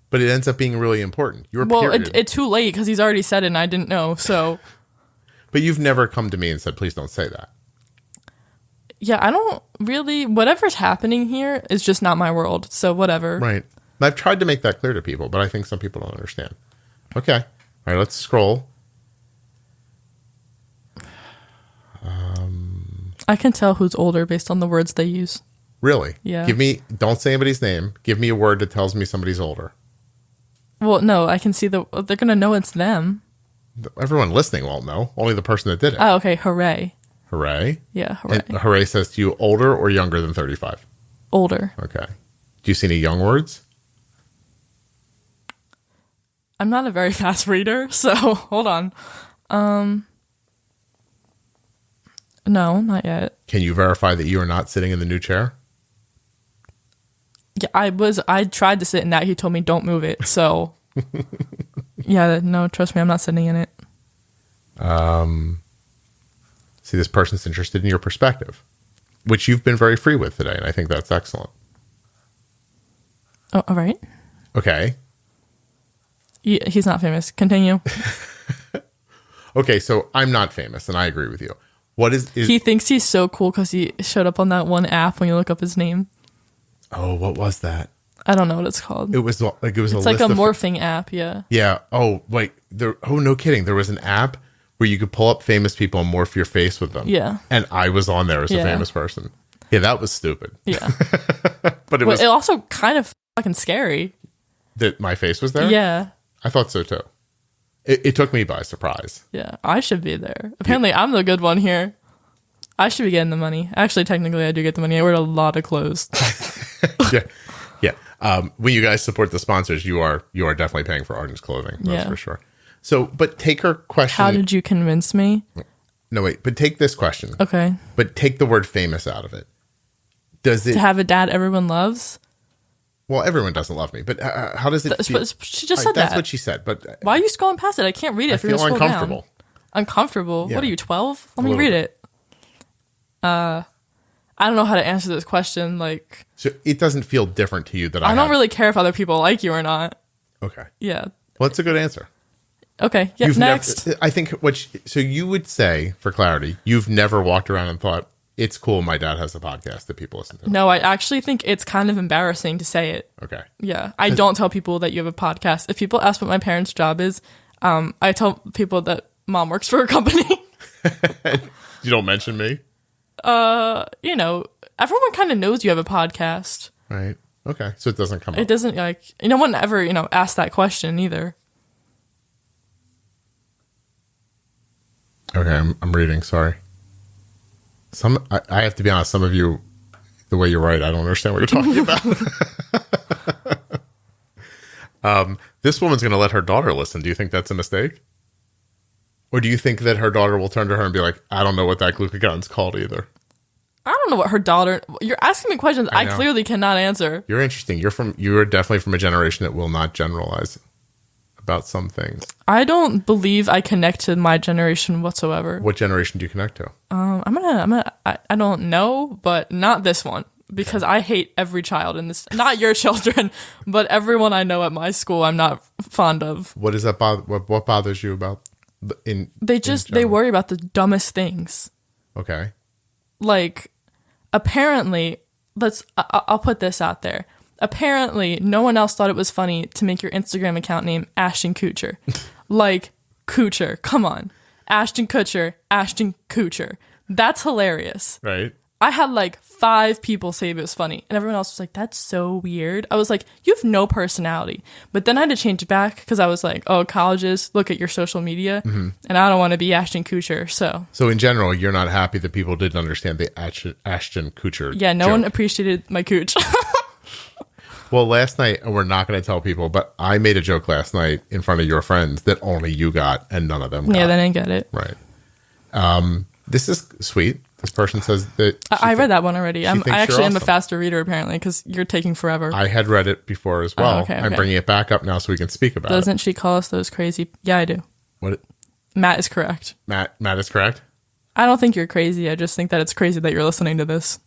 But it ends up being really important. Your well, period. It's too late because he's already said it and I didn't know, so... But you've never come to me and said, please don't say that. Yeah, I don't really... Whatever's happening here is just not my world, so whatever. Right. I've tried to make that clear to people, but I think some people don't understand. Okay. All right, let's scroll. I can tell who's older based on the words they use. Really? Yeah. Don't say anybody's name. Give me a word that tells me somebody's older. Well, no, I can see they're going to know it's them. Everyone listening won't know. Only the person that did it. Oh, okay. Hooray. Hooray? Yeah, hooray. And hooray says to you, older or younger than 35? Older. Okay. Do you see any young words? I'm not a very fast reader, so hold on. No, not yet. Can you verify that you are not sitting in the new chair? Yeah, I tried to sit in that. He told me don't move it. So, yeah, no, trust me, I'm not sitting in it. See, this person's interested in your perspective, which you've been very free with today, and I think that's excellent. Oh, all right. Okay. He's not famous. Continue. Okay, so I'm not famous, and I agree with you. What is he thinks he's so cool because he showed up on that one app when you look up his name. Oh, what was that? I don't know what it's called. It's like a morphing app, yeah. Yeah. Oh, wait. No kidding. There was an app where you could pull up famous people and morph your face with them. Yeah. And I was on there as a famous person. Yeah, that was stupid. Yeah. But it also kind of fucking scary. That my face was there? Yeah. I thought so too. It took me by surprise. Yeah, I should be there. Apparently, I'm the good one here. I should be getting the money. Actually, technically, I do get the money. I wear a lot of clothes. Yeah. When you guys support the sponsors, you are definitely paying for Arden's clothing. That's for sure. So, but take her question. How did you convince me? No, wait. But take this question. Okay. But take the word famous out of it. Does it... To have a dad everyone loves? Well, everyone doesn't love me, but how does it feel? She just said that. That's what she said, but... Why are you scrolling past it? I can't read it if you're going to scroll uncomfortable. down. Uncomfortable? Yeah. What are you, 12? Let me read it. I don't know how to answer this question. Like, so it doesn't feel different to you that I don't really care if other people like you or not. Okay. Yeah. Well, that's a good answer. Okay. Yeah. Next. I think so you would say, for clarity, you've never walked around and thought, it's cool my dad has a podcast that people listen to. No, I actually think it's kind of embarrassing to say it. Okay. Yeah. I don't tell people that you have a podcast. If people ask what my parents' job is, I tell people that mom works for a company. You don't mention me? You know, everyone kind of knows you have a podcast. Right. Okay. So it doesn't come up. It doesn't, like, no one ever, asked that question either. Okay. I'm reading. Sorry. I have to be honest, some of you, the way you write, I don't understand what you're talking about. This woman's going to let her daughter listen. Do you think that's a mistake? Or do you think that her daughter will turn to her and be like, I don't know what that glucagon's called either? I don't know what her daughter... You're asking me questions I clearly cannot answer. You're interesting. You're definitely from a generation that will not generalize about some things. I don't believe I connect to my generation whatsoever. What generation do you connect to? I don't know, but not this one. Because I hate every child in this... Not your children, but everyone I know at my school I'm not fond of. What does that bother... What bothers you about... They worry about the dumbest things. Okay. Like, apparently, I'll put this out there. Apparently, no one else thought it was funny to make your Instagram account name Ashton Kutcher. Like, Kutcher. Come on. Ashton Kutcher. Ashton Kutcher. That's hilarious. Right. I had like 5 people say it was funny, and everyone else was like, that's so weird. I was like, you have no personality. But then I had to change it back because I was like, oh, colleges, look at your social media, and I don't want to be Ashton Kutcher. So in general, you're not happy that people didn't understand the Ashton Kutcher Yeah, no joke. one appreciated my cooch. Well, last night, and we're not going to tell people, but I made a joke last night in front of your friends that only you got and none of them got. Yeah, they didn't get it. Right. This is sweet. This person says that... I read that one already. I actually am a awesome. faster reader, apparently, because you're taking forever. I had read it before as well. Okay. I'm bringing it back up now so we can speak about it. Doesn't she call us those crazy... Yeah, I do. What? Matt is correct. Matt is correct? I don't think you're crazy. I just think that it's crazy that you're listening to this.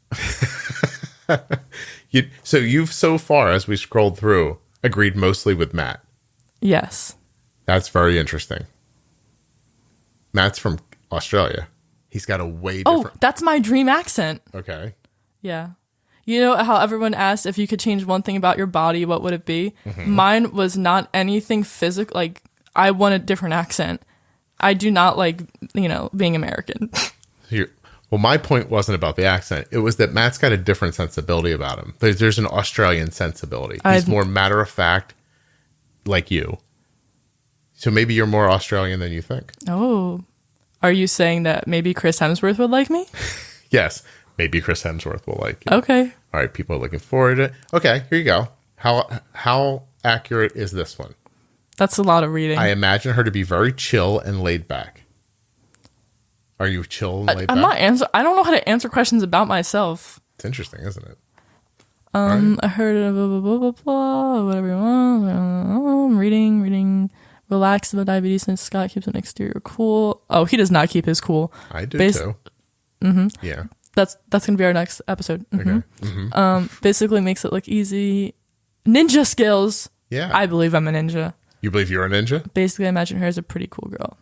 So you've so far, as we scrolled through, agreed mostly with Matt. Yes. That's very interesting. Matt's from Australia. He's got a way different... Oh, that's my dream accent. Okay. Yeah. You know how everyone asked if you could change one thing about your body, what would it be? Mine was not anything physical. Like, I want a different accent. I do not like, being American. Well, my point wasn't about the accent. It was that Matt's got a different sensibility about him. There's an Australian sensibility. He's more matter of fact, like you. So maybe you're more Australian than you think. Oh. Are you saying that maybe Chris Hemsworth would like me? Yes. Maybe Chris Hemsworth will like you. Okay. All right. People are looking forward to it. Okay. Here you go. How accurate is this one? That's a lot of reading. I imagine her to be very chill and laid back. Are you chill and laid back? I don't know how to answer questions about myself. It's interesting, isn't it? Right. I heard blah, blah, blah, blah, blah, whatever you want. I'm reading. Relax about diabetes since Scott keeps an exterior cool. Oh, he does not keep his cool. I do too. Mm-hmm. Yeah. That's going to be our next episode. Mm-hmm. Okay. Mm-hmm. Basically makes it look easy. Ninja skills. Yeah. I believe I'm a ninja. You believe you're a ninja? Basically, I imagine her as a pretty cool girl.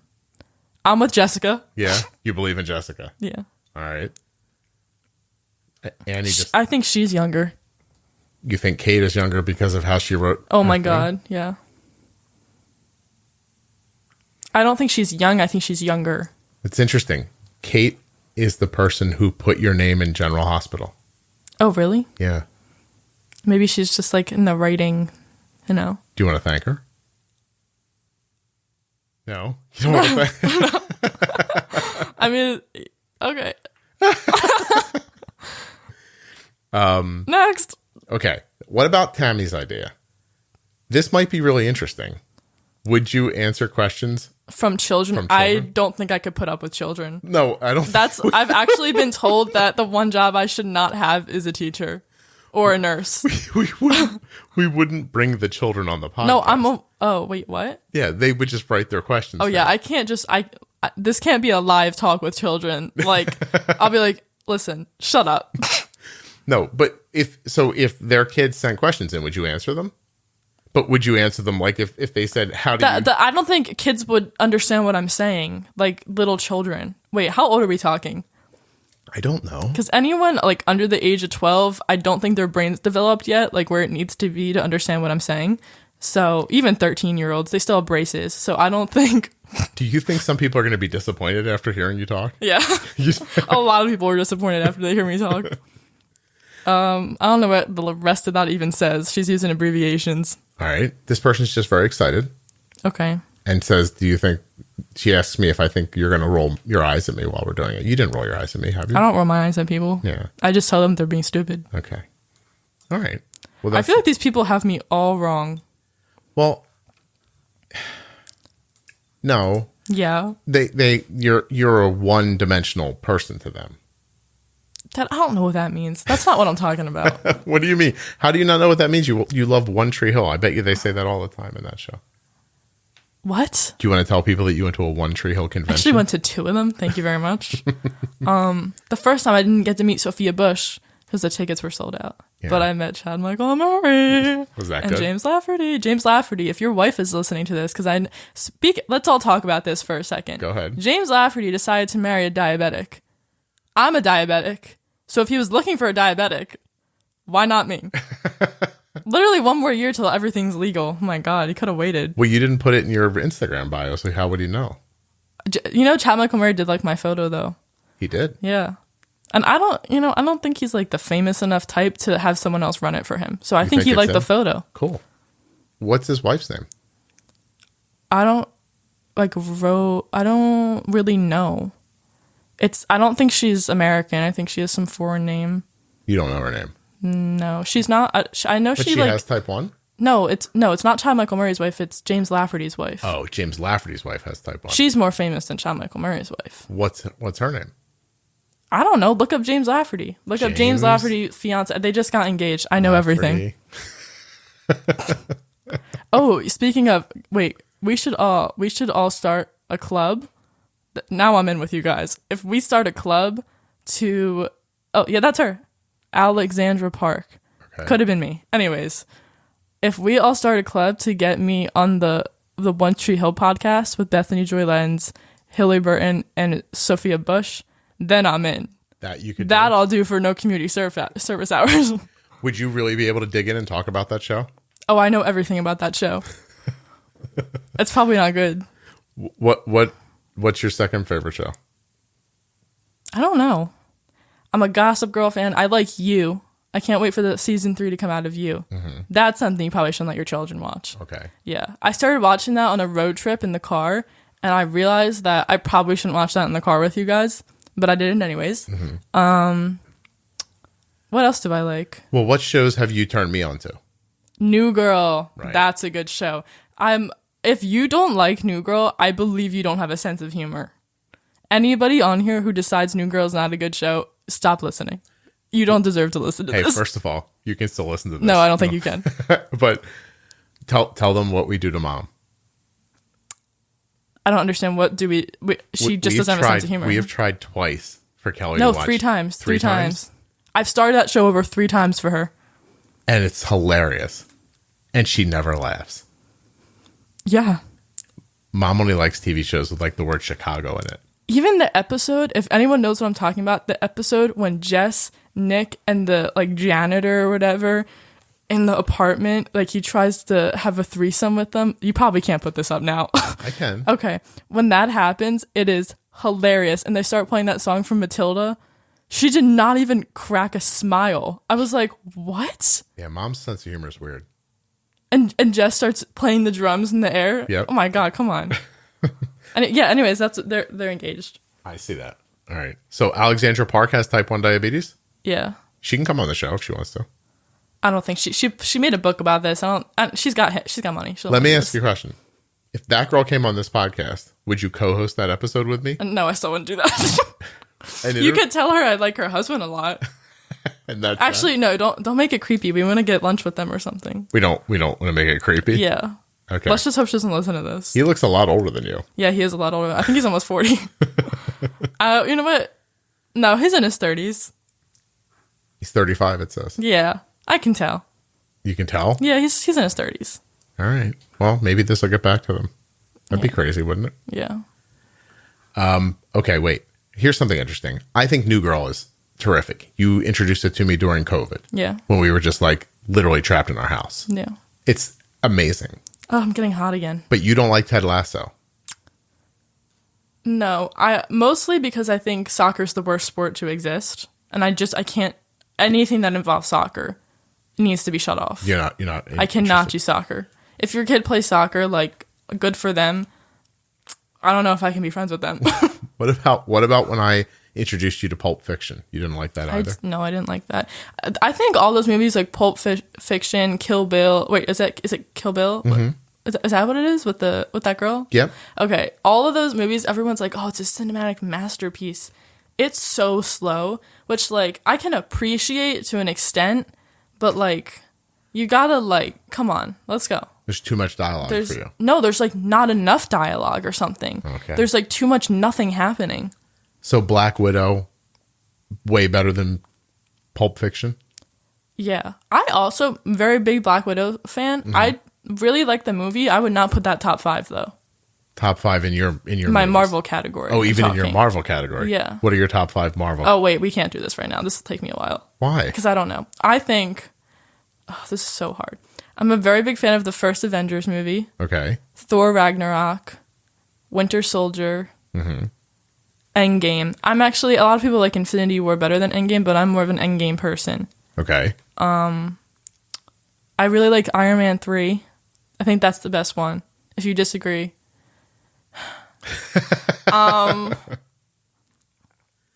I'm with Jessica. Yeah. You believe in Jessica? Yeah. All right. Annie I think she's younger. You think Kate is younger because of how she wrote? Oh my God. Yeah. I don't think she's young. I think she's younger. It's interesting. Kate is the person who put your name in General Hospital. Oh, really? Yeah. Maybe she's just like in the writing, Do you want to thank her? No. You don't want to thank her? I mean, okay. Next. Okay. What about Tammy's idea? This might be really interesting. Would you answer questions? From children? I don't think I could put up with children. No, I don't. I've actually been told that the one job I should not have is a teacher or a nurse. We wouldn't bring the children on the podcast. No, oh, wait, what? Yeah, they would just write their questions. Oh, yeah, I can't just, this can't be a live talk with children. Like, I'll be like, listen, shut up. No, but if their kids sent questions in, would you answer them? But would you answer them like if they said, how do you... I don't think kids would understand what I'm saying, like little children. Wait, how old are we talking? I don't know. Because anyone like under the age of 12, I don't think their brain's developed yet, like where it needs to be to understand what I'm saying. So even 13-year-olds, they still have braces. So I don't think... Do you think some people are going to be disappointed after hearing you talk? Yeah. A lot of people are disappointed after they hear me talk. I don't know what the rest of that even says. She's using abbreviations. All right. This person's just very excited. Okay. And says, do you think... She asks me if I think you're going to roll your eyes at me while we're doing it. You didn't roll your eyes at me, have you? I don't roll my eyes at people. Yeah. I just tell them they're being stupid. Okay. All right. Well, I feel like these people have me all wrong. Well, no. Yeah. You're a one-dimensional person to them. I don't know what that means. That's not what I'm talking about. What do you mean? How do you not know what that means? You love One Tree Hill. I bet you they say that all the time in that show. What? Do you want to tell people that you went to a One Tree Hill convention? I actually went to 2 of them. Thank you very much. The first time I didn't get to meet Sophia Bush because the tickets were sold out. Yeah. But I met Chad Michael Murray. Was that and good? James Lafferty. James Lafferty, if your wife is listening to this, let's all talk about this for a second. Go ahead. James Lafferty decided to marry a diabetic. I'm a diabetic. So if he was looking for a diabetic, why not me? Literally 1 more year till everything's legal. Oh my God, he could have waited. Well, you didn't put it in your Instagram bio, so how would he know? You know, Chad Michael Murray did like my photo though. He did? Yeah. And I don't think he's like the famous enough type to have someone else run it for him. So I think he liked the photo. Cool. What's his wife's name? I don't really know. I don't think she's American. I think she has some foreign name. You don't know her name? No, she's not. I know but she has type 1? No, it's not Chad Michael Murray's wife. It's James Lafferty's wife. Oh, James Lafferty's wife has type 1. She's more famous than Chad Michael Murray's wife. What's her name? I don't know. Look up James Lafferty. Look up James Lafferty fiance. They just got engaged. I know everything. Oh, speaking of, wait, we should all start a club. Now I'm in with you guys. If we start a club to, oh yeah, that's her, Alexandra Park. Okay. Could have been me. Anyways, if we all start a club to get me on the One Tree Hill podcast with Bethany Joy Lenz, Hilary Burton, and Sophia Bush, then I'm in. I'll do for no community service hours. Would you really be able to dig in and talk about that show? Oh, I know everything about that show. It's probably not good. What's your second favorite show? I don't know. I'm a Gossip Girl fan. I like You. I can't wait for the season 3 to come out of You. Mm-hmm. That's something you probably shouldn't let your children watch. Okay. Yeah. I started watching that on a road trip in the car, and I realized that I probably shouldn't watch that in the car with you guys, but I did it anyways. Mm-hmm. What else do I like? Well, what shows have you turned me on to? New Girl. Right. That's a good show. If you don't like New Girl, I believe you don't have a sense of humor. Anybody on here who decides New Girl is not a good show, stop listening. You don't deserve to listen to this. Hey, first of all, you can still listen to this. No, I don't think you can. But tell them what we do to Mom. I don't understand. What do we she just doesn't have a sense of humor. We have tried twice for Kelly to watch. No, 3 times. 3 times. I've started that show over 3 times for her. And it's hilarious. And she never laughs. Yeah. Mom only likes TV shows with like the word Chicago in it. Even the episode, if anyone knows what I'm talking about, the episode when Jess, Nick, and the like janitor or whatever in the apartment, like he tries to have a threesome with them. You probably can't put this up now. I can. Okay. When that happens, it is hilarious. And they start playing that song from Matilda. She did not even crack a smile. I was like, what? Yeah, Mom's sense of humor is weird. And Jess starts playing the drums in the air. Yep. Oh my God, come on. Anyways, they're engaged. I see that. All right. So Alexandra Park has type 1 diabetes? Yeah. She can come on the show if she wants to. I don't think she made a book about this. She's got money. Let me ask you a question. If that girl came on this podcast, would you co-host that episode with me? No, I still wouldn't do that. You could tell her I like her husband a lot. And that's actually no, don't make it creepy. We want to get lunch with them or something. We don't want to make it creepy. Yeah. Okay. Let's just hope she doesn't listen to this. He looks a lot older than you. Yeah, he is a lot older. I think he's almost 40. You know what? No, he's in his 30s. He's 35, it says. Yeah, I can tell. You can tell? Yeah, he's in his 30s. All right. Well, maybe this will get back to them. That'd be crazy, wouldn't it? Yeah. Okay, wait. Here's something interesting. I think New Girl is terrific. You introduced it to me during COVID. Yeah. When we were just like literally trapped in our house. Yeah. It's amazing. Oh, I'm getting hot again. But you don't like Ted Lasso. No, I mostly because I think soccer's the worst sport to exist, and I can't anything that involves soccer needs to be shut off. You're not. I cannot do soccer. If your kid plays soccer, like good for them. I don't know if I can be friends with them. What about when I introduced you to Pulp Fiction? You didn't like that either? No, I didn't like that. I think all those movies like Pulp Fiction, Kill Bill. Wait, is it Kill Bill? Mm-hmm. Is that what it is with that girl? Yep. Okay. All of those movies, everyone's like, oh, it's a cinematic masterpiece. It's so slow, which like I can appreciate to an extent, but like you gotta like, come on, let's go. There's too much dialogue for you. No, there's like not enough dialogue or something. Okay. There's like too much nothing happening. So Black Widow, way better than Pulp Fiction? Yeah. I also very big Black Widow fan. Mm-hmm. I really like the movie. I would not put that top 5 though. Top 5 in your my movies. Marvel category. Oh, even in your Marvel category. Yeah. What are your top 5 Marvel? Oh wait, we can't do this right now. This will take me a while. Why? Because I don't know. I think this is so hard. I'm a very big fan of the first Avengers movie. Okay. Thor Ragnarok, Winter Soldier, Endgame. I'm actually, a lot of people like Infinity War better than Endgame, but I'm more of an Endgame person. Okay. I really like Iron Man 3. I think that's the best one. If you disagree.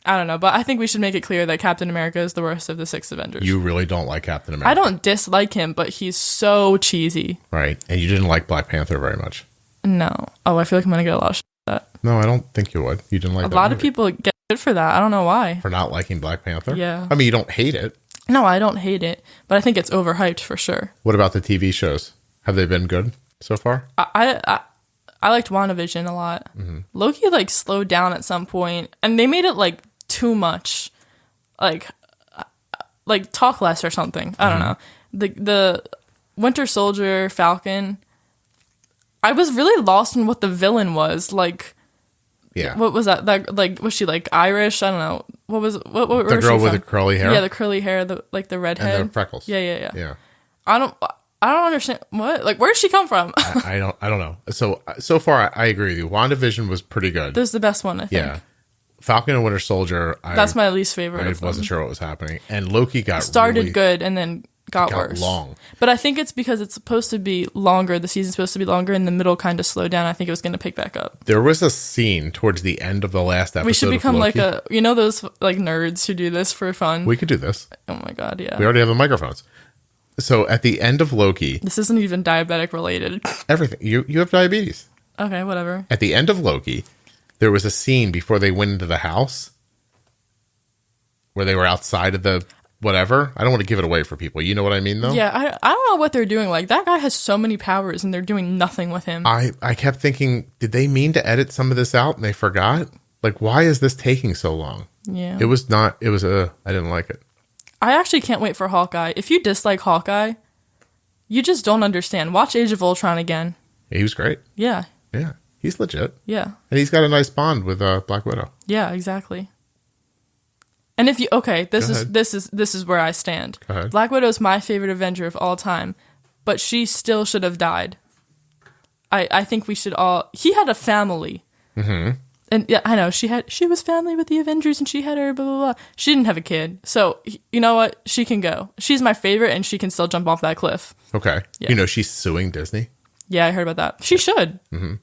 I don't know, but I think we should make it clear that Captain America is the worst of the 6 Avengers. You really don't like Captain America. I don't dislike him, but he's so cheesy. Right. And you didn't like Black Panther very much. No. Oh, I feel like I'm going to get a lot of shit for that. No, I don't think you would. You didn't like A that lot of movie. people get shit for that. I don't know why. For not liking Black Panther? Yeah. I mean, you don't hate it. No, I don't hate it, but I think it's overhyped for sure. What about the TV shows? Have they been good so far? I liked WandaVision a lot. Loki like slowed down at some point, and they made it like too much, like talk less or something. I don't know. The Winter Soldier, Falcon. I was really lost in what the villain was. Like, Yeah. what was that? That like was she like Irish? I don't know. What was what? Where The was girl she with from? the curly hair? Yeah, the curly hair, the redhead, And the freckles. Yeah. I don't understand what. Like, where did she come from? I don't know. So far, I agree with you. WandaVision was pretty good. This is the best one, I think. Yeah. Falcon and Winter Soldier. That's my least favorite. I wasn't sure what was happening. And Loki started really good and then got worse. long. But I think it's because it's supposed to be longer. The season's supposed to be longer. In the middle, kind of slowed down. I think it was going to pick back up. There was a scene towards the end of the last episode. We should become of like Loki. those like nerds who do this for fun. We could do this. Oh my god, yeah. We already have the microphones. So at the end of Loki, This isn't even diabetic related. everything you have diabetes. Okay, whatever. At the end of Loki, there was a scene before they went into the house where they were outside of the whatever. I don't want to give it away for people. You know what I mean, though? Yeah, I don't know what they're doing. Like, that guy has so many powers and they're doing nothing with him. I kept thinking, did they mean to edit some of this out and they forgot? Like, why is this taking so long? Yeah. I didn't like it. I actually can't wait for Hawkeye. If you dislike Hawkeye, you just don't understand. Watch Age of Ultron again. He was great. Yeah. Yeah. He's legit. Yeah. And he's got a nice bond with Black Widow. Yeah, exactly. And if you this is where I stand. Go ahead. Black Widow is my favorite Avenger of all time, but she still should have died. I think we should all. He had a family. Mm-hmm. And yeah, I know she was family with the Avengers, and she had her blah blah blah. She didn't have a kid, so you know what? She can go. She's my favorite, and she can still jump off that cliff. Okay. Yeah. You know, she's suing Disney. Yeah, I heard about that. She should. Mm-hmm.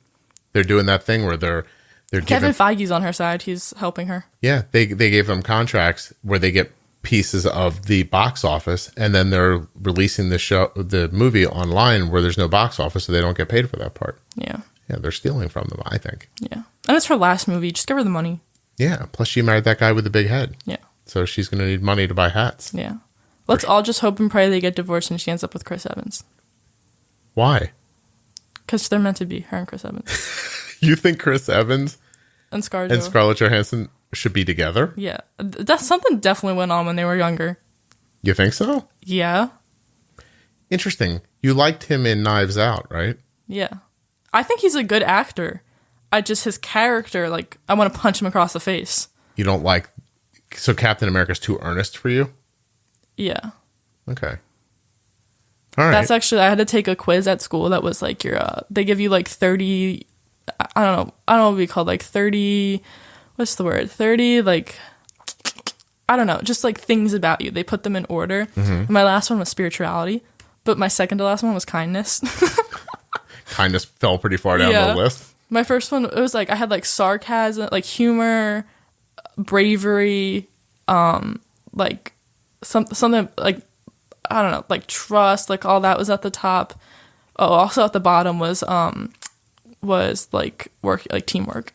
They're doing that thing where they're Kevin Feige's on her side. He's helping her. Yeah, they gave them contracts where they get pieces of the box office, and then they're releasing the movie online where there's no box office, so they don't get paid for that part. Yeah. Yeah, they're stealing from them, I think. Yeah. And it's her last movie. Just give her the money. Yeah. Plus, she married that guy with the big head. Yeah. So she's going to need money to buy hats. Yeah. Let's all just hope and pray they get divorced and she ends up with Chris Evans. Why? Because they're meant to be, her and Chris Evans. You think Chris Evans And ScarJo. and Scarlett Johansson should be together? Yeah. That's something definitely went on when they were younger. You think so? Yeah. Interesting. You liked him in Knives Out, right? Yeah. I think he's a good actor. His character, like, I want to punch him across the face. You don't like... So Captain America's too earnest for you? Yeah. Okay. All right. That's actually... I had to take a quiz at school that was like they give you like 30... I don't know what we call like 30... What's the word? 30, like... I don't know. Just like things about you. They put them in order. Mm-hmm. My last one was spirituality. But my second to last one was kindness. Kindness fell pretty far down the list. My first one, it was like I had like sarcasm, like humor, bravery, like something like, I don't know, like trust, like all that was at the top. Oh, also at the bottom was like work, like teamwork.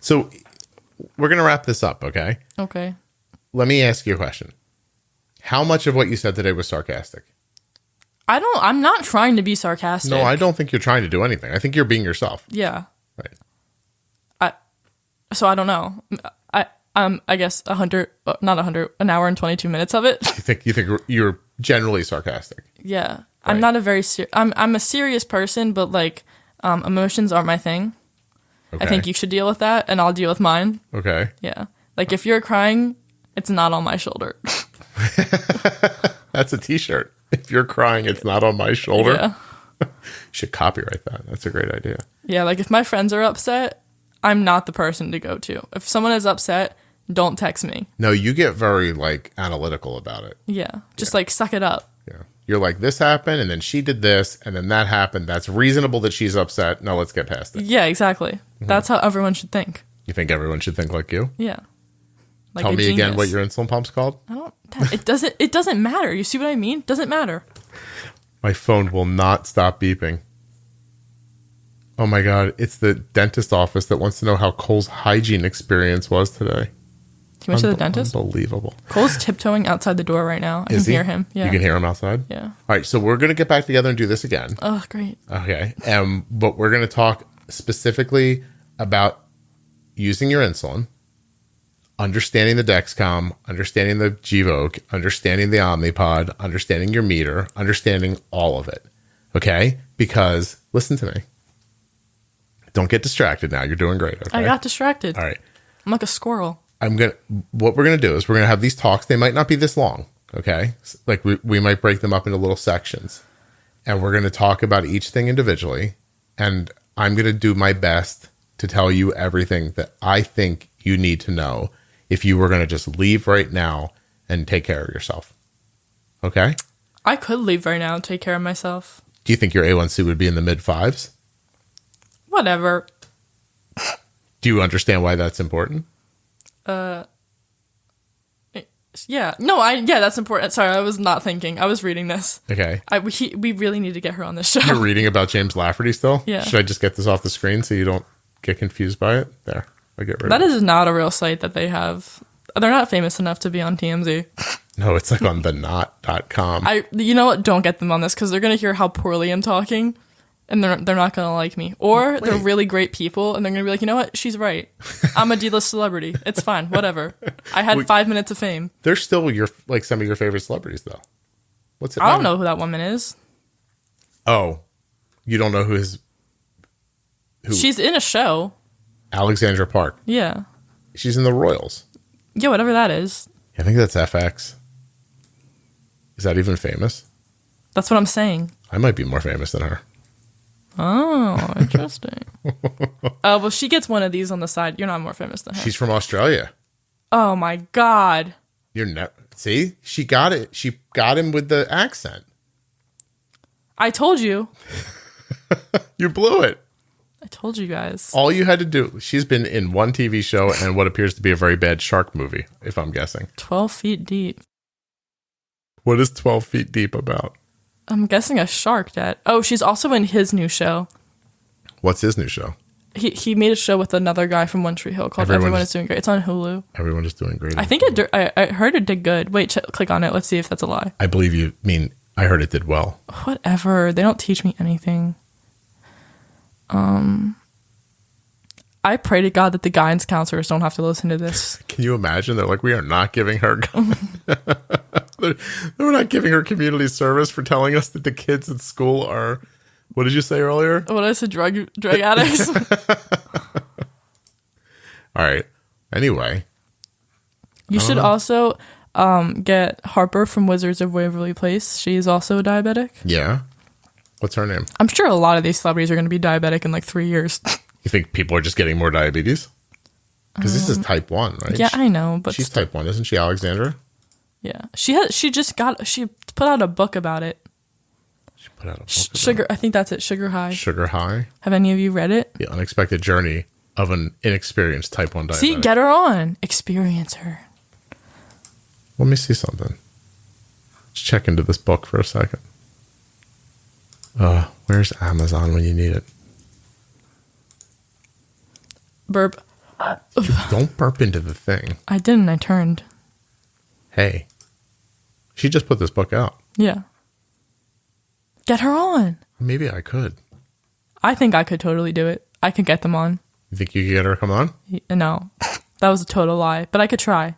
So we're going to wrap this up, okay? Okay. Let me ask you a question. How much of what you said today was sarcastic? I'm not trying to be sarcastic. No, I don't think you're trying to do anything. I think you're being yourself. Yeah. Right. So I don't know. I guess 100, not 100, an hour and 22 minutes of it. You think you're generally sarcastic? Yeah. Right. I'm not a very I'm a serious person, but like emotions aren't my thing. Okay. I think you should deal with that and I'll deal with mine. Okay. Yeah. Like if you're crying, it's not on my shoulder. That's a t-shirt. If you're crying, it's not on my shoulder. Yeah. You should copyright that. That's a great idea. Yeah, like if my friends are upset, I'm not the person to go to. If someone is upset, don't text me. No, you get very like analytical about it. Yeah. Just like suck it up. Yeah. You're like, this happened, and then she did this, and then that happened. That's reasonable that she's upset. No, let's get past it. Yeah, exactly. Mm-hmm. That's how everyone should think. You think everyone should think like you? Yeah. Like Tell me genius. Again what your insulin pump's called? It doesn't matter. You see what I mean? Doesn't matter. My phone will not stop beeping. Oh my God. It's the dentist office that wants to know how Cole's hygiene experience was today. He went to the dentist? Unbelievable. Cole's tiptoeing outside the door right now. I can hear him. Yeah. You can hear him outside? Yeah. All right. So we're going to get back together and do this again. Oh, great. Okay. But we're going to talk specifically about using your insulin, understanding the Dexcom, understanding the Gvoke, understanding the Omnipod, understanding your meter, understanding all of it. Okay? Because, listen to me. Don't get distracted now. You're doing great. Okay? I got distracted. All right. I'm like a squirrel. What we're going to do is we're going to have these talks. They might not be this long. Okay? Like we might break them up into little sections. And we're going to talk about each thing individually. And I'm going to do my best to tell you everything that I think you need to know if you were going to just leave right now and take care of yourself. Okay? I could leave right now and take care of myself. Do you think your A1C would be in the mid-5s? Whatever. Do you understand why that's important? Yeah. No, that's important. Sorry, I was not thinking. I was reading this. Okay. We really need to get her on this show. You're reading about James Lafferty still? Yeah. Should I just get this off the screen so you don't get confused by it? There. I get rid of it. That is not a real site that they have. They're not famous enough to be on TMZ. No, it's like on thenot.com. You know what? Don't get them on this because they're going to hear how poorly I'm talking and they're not going to like me. Or they're really great people and they're going to be like, you know what? She's right. I'm a D-list celebrity. It's fine. Whatever. I had 5 minutes of fame. They're still some of your favorite celebrities though. What's it? I don't know who that woman is. Oh, you don't know who? She's in a show. Alexandra Park. Yeah. She's in the Royals. Yeah, whatever that is. I think that's FX. Is that even famous? That's what I'm saying. I might be more famous than her. Oh, interesting. Well, she gets one of these on the side. You're not more famous than her. She's from Australia. Oh my God. See? She got it. She got him with the accent. I told you. You blew it. I told you guys. All you had to do, she's been in one TV show and what appears to be a very bad shark movie, if I'm guessing. 12 Feet Deep. What is 12 Feet Deep about? I'm guessing a shark that. Oh, she's also in his new show. What's his new show? He made a show with another guy from One Tree Hill called Everyone is Doing Great. It's on Hulu. Everyone is Doing Great. I think I heard it did good. Wait, click on it. Let's see if that's a lie. I believe you mean I heard it did well. Whatever. They don't teach me anything. I pray to God that the guidance counselors don't have to listen to this. Can you imagine? They're like, we are not giving her. We're not giving her community service for telling us that the kids at school are, what did you say earlier? What I said, drug addicts. All right. Anyway. You should also get Harper from Wizards of Waverly Place. She is also a diabetic. Yeah. What's her name? I'm sure a lot of these celebrities are going to be diabetic in like 3 years. You think people are just getting more diabetes? Because this is type 1, right? Yeah, I know, but she's type 1, isn't she, Alexandra? Yeah, she put out a book about it. She put out a book Sugar. I think that's it. Sugar High. Sugar High. Have any of you read it? The unexpected journey of an inexperienced type 1 diabetic. See, get her on. Experience her. Let me see something. Let's check into this book for a second. Where's Amazon when you need it? Burp. Don't burp into the thing. I didn't. I turned. Hey. She just put this book out. Yeah. Get her on. Maybe I could. I think I could totally do it. I could get them on. You think you could get her to come on? No. That was a total lie. But I could try.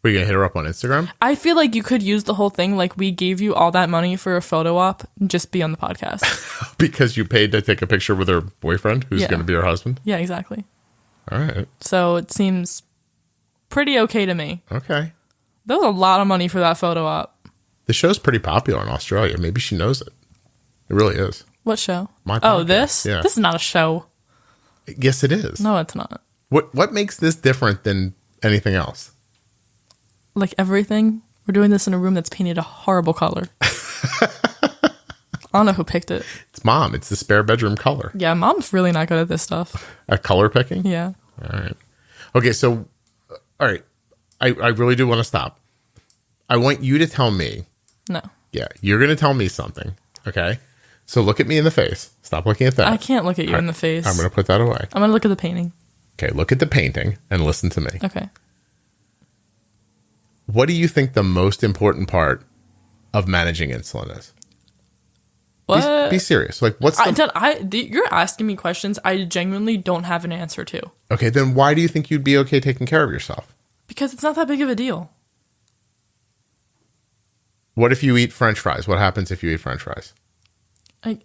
Were you going to hit her up on Instagram? I feel like you could use the whole thing like we gave you all that money for a photo op and just be on the podcast. Because you paid to take a picture with her boyfriend who's Yeah. going to be her husband? Yeah, exactly. All right. So it seems pretty okay to me. Okay. That was a lot of money for that photo op. The show's pretty popular in Australia. Maybe she knows it. It really is. What show? My Oh, podcast. this? Yeah. This is not a show. Yes, it is. No, it's not. What makes this different than anything else? Like everything, we're doing this in a room that's painted a horrible color. I don't know who picked it. It's Mom. It's the spare bedroom color. Yeah, Mom's really not good at this stuff. At color picking? Yeah. All right. Okay, so, all right. I really do want to stop. I want you to tell me. No. Yeah, you're going to tell me something. Okay? So look at me in the face. Stop looking at that. I can't look at you in the face. I'm going to put that away. I'm going to look at the painting. Okay, look at the painting and listen to me. Okay. What do you think the most important part of managing insulin is? What? Be serious. Like, what's the... You're asking me questions I genuinely don't have an answer to. Okay, then why do you think you'd be okay taking care of yourself? Because it's not that big of a deal. What if you eat French fries? What happens if you eat French fries? Give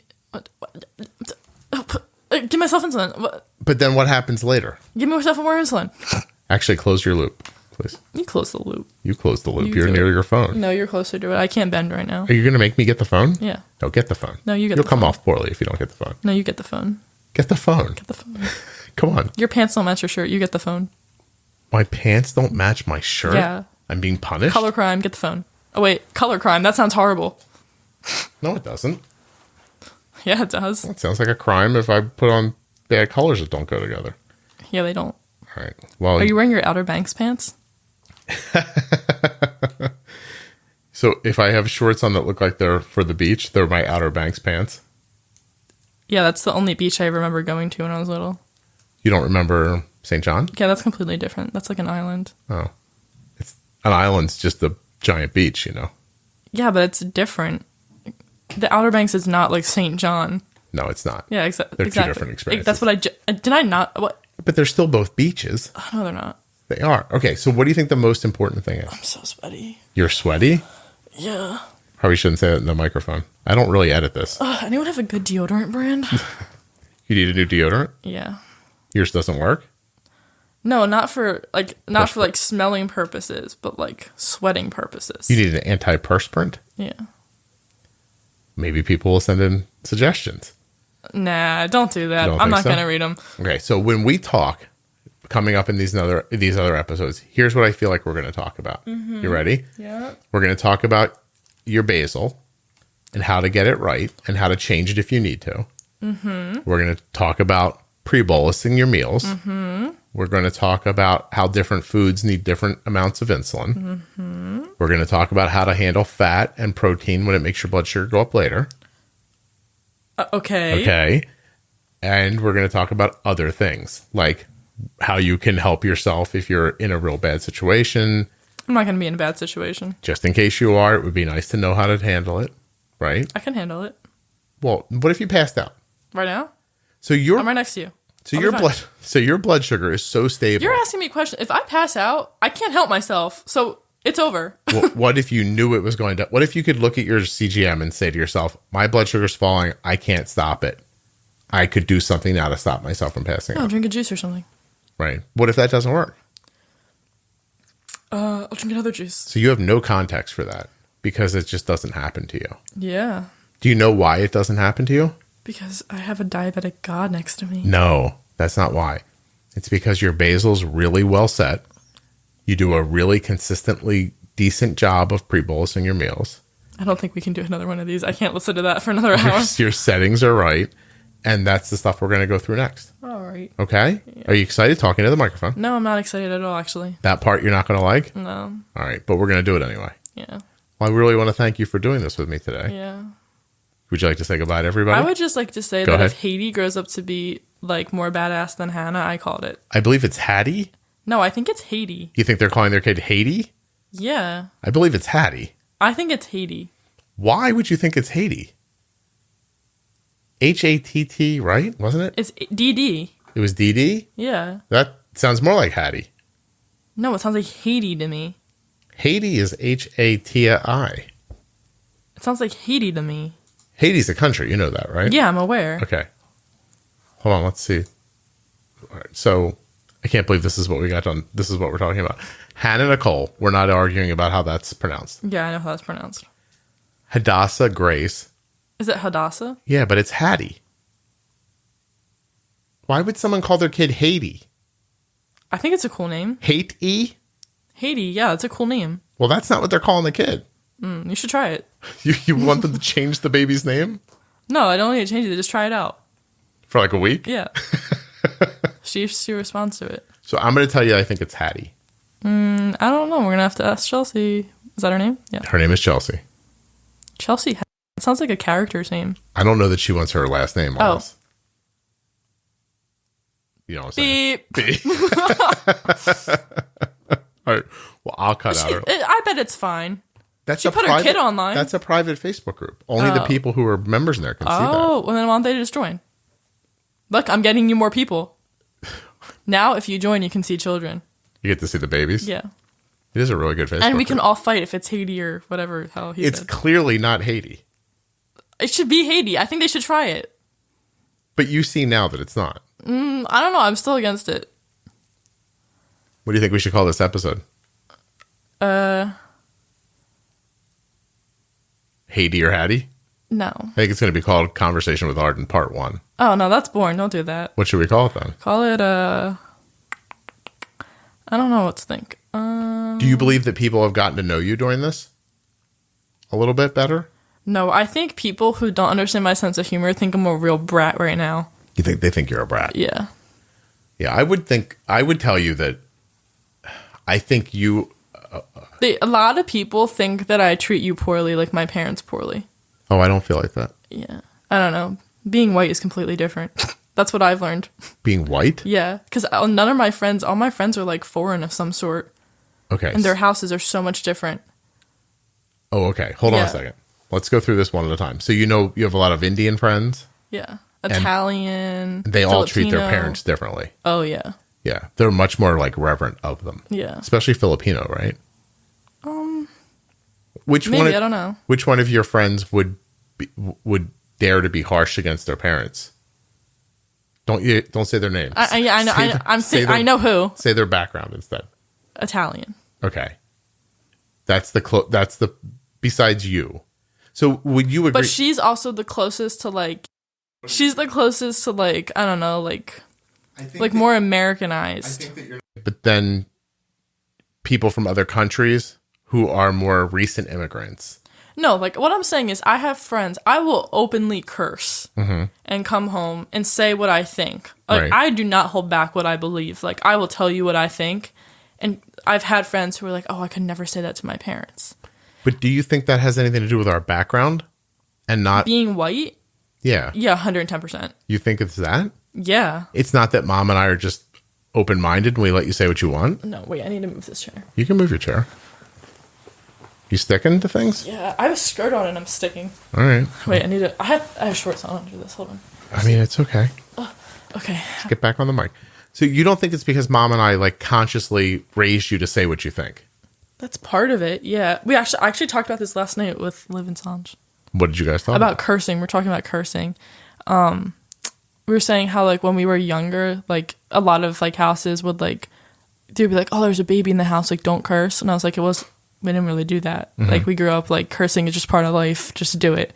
myself insulin. But then what happens later? Give myself more insulin. Actually, close your loop, please. You close the loop. You close the loop. You You're do near it. your phone. No, you're closer to it. I can't bend right now. Are you going to make me get the phone? Yeah. No, get the phone. No, you get You'll the come phone. off poorly if you don't get the phone. No, you get the phone. Get the phone. Get the phone. Come on. Your pants don't match your shirt. You get the phone. My pants don't match my shirt? Yeah. I'm being punished? Color crime. Get the phone. Oh, wait. Color crime. That sounds horrible. No, it doesn't. Yeah, it does. It sounds like a crime if I put on bad colors that don't go together. Yeah, they don't. All right. Well, Are you wearing your Outer Banks pants? So if I have shorts on that look like they're for the beach, they're my Outer Banks pants. Yeah, that's the only beach I remember going to when I was little. You don't remember St. John? Yeah, that's completely different. That's like an island. Oh. It's an island's just a giant beach, you know. Yeah, but it's different. The Outer Banks is not like St. John. No, it's not. Yeah, exactly. They're two different experiences. That's what did I not? What? But they're still both beaches. No, they're not. They are. Okay, so what do you think the most important thing is? I'm so sweaty. You're sweaty? Yeah. Probably shouldn't say that in the microphone. I don't really edit this. Anyone have a good deodorant brand? You need a new deodorant? Yeah. Yours doesn't work? No, not for smelling purposes, but like sweating purposes. You need an antiperspirant? Yeah. Maybe people will send in suggestions. Nah, don't do that. Don't I'm think not so? gonna read them. Okay, so when we talk, coming up in these other episodes, here's what I feel like we're going to talk about. Mm-hmm. You ready? Yeah. We're going to talk about your basal and how to get it right and how to change it if you need to. Mm-hmm. We're going to talk about pre-bolusing your meals. Mm-hmm. We're going to talk about how different foods need different amounts of insulin. Mm-hmm. We're going to talk about how to handle fat and protein when it makes your blood sugar go up later. Okay. Okay. And we're going to talk about other things, like how you can help yourself if you're in a real bad situation. I'm not going to be in a bad situation. Just in case you are, it would be nice to know how to handle it, right? I can handle it. Well, what if you passed out? Right now? So your I'm right next to you. your blood sugar is so stable. You're asking me a question. If I pass out, I can't help myself. So It's over. What if you knew it was going to? What if you could look at your CGM and say to yourself, my blood sugar's falling. I can't stop it. I could do something now to stop myself from passing out. Drink a juice or something. Right. What if that doesn't work? I'll drink another juice. So you have no context for that because it just doesn't happen to you. Yeah. Do you know why it doesn't happen to you? Because I have a diabetic god next to me. No, that's not why. It's because your basal's really well set. You do a really consistently decent job of pre-bolusing your meals. I don't think we can do another one of these. I can't listen to that for another hour. Your settings are right. And that's the stuff we're going to go through next. All right. Okay? Yeah. Are you excited talking to the microphone? No, I'm not excited at all, actually. That part you're not going to like? No. All right. But we're going to do it anyway. Yeah. Well, I really want to thank you for doing this with me today. Yeah. Would you like to say goodbye to everybody? I would just like to say that if Haiti grows up to be like more badass than Hannah, I called it. I believe it's Hattie. No, I think it's Haiti. You think they're calling their kid Haiti? Yeah. I believe it's Hattie. I think it's Haiti. Why would you think it's Haiti? Hatt, right? Wasn't it? It's DD. It was DD? Yeah. That sounds more like Hattie. No, it sounds like Haiti to me. Haiti is Hati. It sounds like Haiti to me. Haiti's a country. You know that, right? Yeah, I'm aware. Okay. Hold on. Let's see. All right. So I can't believe this is what we got done. This is what we're talking about. Hannah Nicole. We're not arguing about how that's pronounced. Yeah, I know how that's pronounced. Hadassah Grace. Is it Hadassah? Yeah, but it's Hattie. Why would someone call their kid Haiti? I think it's a cool name. Haiti? Haiti, yeah, it's a cool name. Well, that's not what they're calling the kid. You should try it. You want them to change the baby's name? No, I don't need to change it. Just try it out. For like a week? Yeah. See if she responds to it. So I'm going to tell you I think it's Hattie. I don't know. We're going to have to ask Chelsea. Is that her name? Yeah. Her name is Chelsea. Chelsea. It sounds like a character's name. I don't know that she wants her last name on us. You know what I'm saying? Beep. All right. Well, I'll cut out her. I bet it's fine. She put her kid online. That's a private Facebook group. Only the people who are members in there can see that. Oh, well then why don't they just join? Look, I'm getting you more people. Now, if you join, you can see children. You get to see the babies? Yeah. It is a really good Facebook And we group. can all fight if it's Haiti or whatever hell he It's said. clearly not Haiti. It should be Haiti. I think they should try it. But you see now that it's not. I don't know. I'm still against it. What do you think we should call this episode? Haiti or Hattie? No. I think it's going to be called Conversation with Arden Part 1. Oh, no, that's boring. Don't do that. What should we call it then? Call it, I don't know what to think. Do you believe that people have gotten to know you during this? A little bit better? No, I think people who don't understand my sense of humor think I'm a real brat right now. You think they think you're a brat? Yeah. Yeah, I would tell you that I think you... A lot of people think that I treat you poorly, like my parents poorly. Oh, I don't feel like that. Yeah. I don't know. Being white is completely different. That's what I've learned. Being white? Yeah, because none of my friends, all my friends are like foreign of some sort. Okay. And their houses are so much different. Oh, okay. Hold on a second. Let's go through this one at a time. So you have a lot of Indian friends? Yeah. Italian, they all treat their Filipino. parents differently. Oh, yeah. Yeah. They're much more like reverent of them. Yeah. Especially Filipino, right? Maybe, I don't know. Which one of your friends would dare to be harsh against their parents? Don't say their names. I know. I know who. Say their background instead. Italian. Okay. That's the besides you. So would you agree? But she's also the closest to like. She's the closest to like, I don't know, like more Americanized. I think that you're. But then, people from other countries who are more recent immigrants. No, like what I'm saying is I have friends. I will openly curse and come home and say what I think. Like Right. I do not hold back what I believe. Like I will tell you what I think. And I've had friends who are like, "Oh, I could never say that to my parents." But do you think that has anything to do with our background and not Being white? Yeah. Yeah, 110%. You think it's that? Yeah. It's not that mom and I are just open-minded and we let you say what you want? No, wait, I need to move this chair. You can move your chair. You sticking to things? Yeah, I have a skirt on and I'm sticking. All right. Wait, I have shorts on under this. Hold on. I mean, it's okay. Okay. Let's get back on the mic. So you don't think it's because mom and I like consciously raised you to say what you think? That's part of it. Yeah. I actually talked about this last night with Liv and Sanj. What did you guys talk about? Cursing. We're talking about cursing. We were saying how, like, when we were younger, like, a lot of, like, houses would, like, they'd be like, oh, there's a baby in the house, like, don't curse. And I was like, we didn't really do that. Mm-hmm. Like, we grew up, like, cursing is just part of life. Just do it.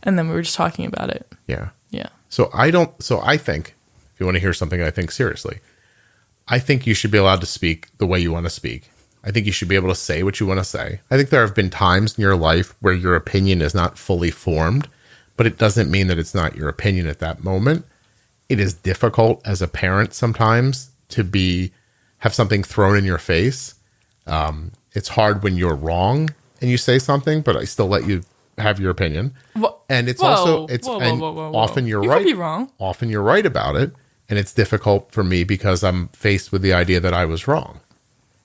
And then we were just talking about it. Yeah. Yeah. So I think, if you want to hear something I think seriously, I think you should be allowed to speak the way you want to speak. I think you should be able to say what you want to say. I think there have been times in your life where your opinion is not fully formed, but it doesn't mean that it's not your opinion at that moment. It is difficult as a parent sometimes to have something thrown in your face. It's hard when you're wrong and you say something, but I still let you have your opinion. And it's often you're right. You could be wrong. Often you're right about it. And it's difficult for me because I'm faced with the idea that I was wrong.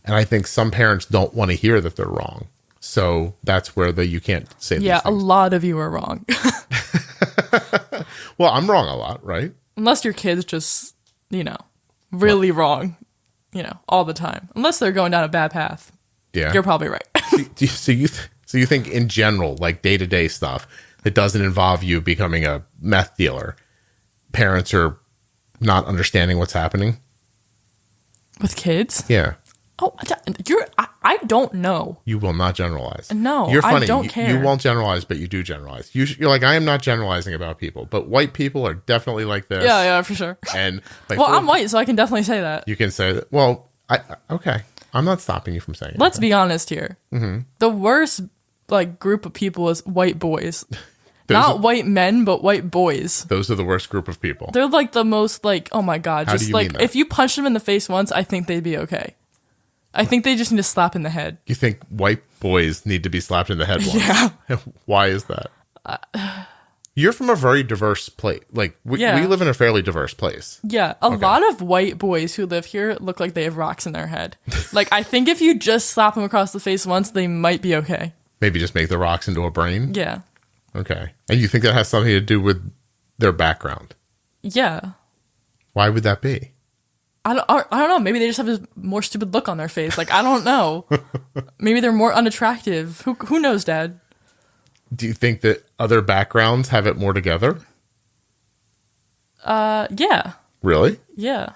And I think some parents don't want to hear that they're wrong. So that's where you can't say these things. A lot of you are wrong. Well, I'm wrong a lot, right? Unless your kid's just, really wrong, all the time. Unless they're going down a bad path. Yeah. You're probably right. So you think in general, like day-to-day stuff that doesn't involve you becoming a meth dealer, parents are not understanding what's happening? With kids? Yeah. Oh, I don't know. You will not generalize. No, you're funny. I don't care. You won't generalize, but you do generalize. You're like, I am not generalizing about people, but white people are definitely like this. Yeah, for sure. And like, well, I'm white, so I can definitely say that. You can say that. Well, okay. I'm not stopping you from saying it. Let's be honest here. Mm-hmm. The worst group of people is white boys. Not white men, but white boys. Those are the worst group of people. They're like the most oh my God. How just do you mean that? If you punch them in the face once, I think they'd be okay. I think they just need a slap in the head. You think white boys need to be slapped in the head once? Yeah. Why is that? You're from a very diverse place. Like, we live in a fairly diverse place. Yeah. A lot of white boys who live here look like they have rocks in their head. I think if you just slap them across the face once, they might be okay. Maybe just make the rocks into a brain? Yeah. Okay. And you think that has something to do with their background? Yeah. Why would that be? I don't know. Maybe they just have a more stupid look on their face. I don't know. Maybe they're more unattractive. Who knows, Dad? Do you think that other backgrounds have it more together? Yeah. Really? Yeah.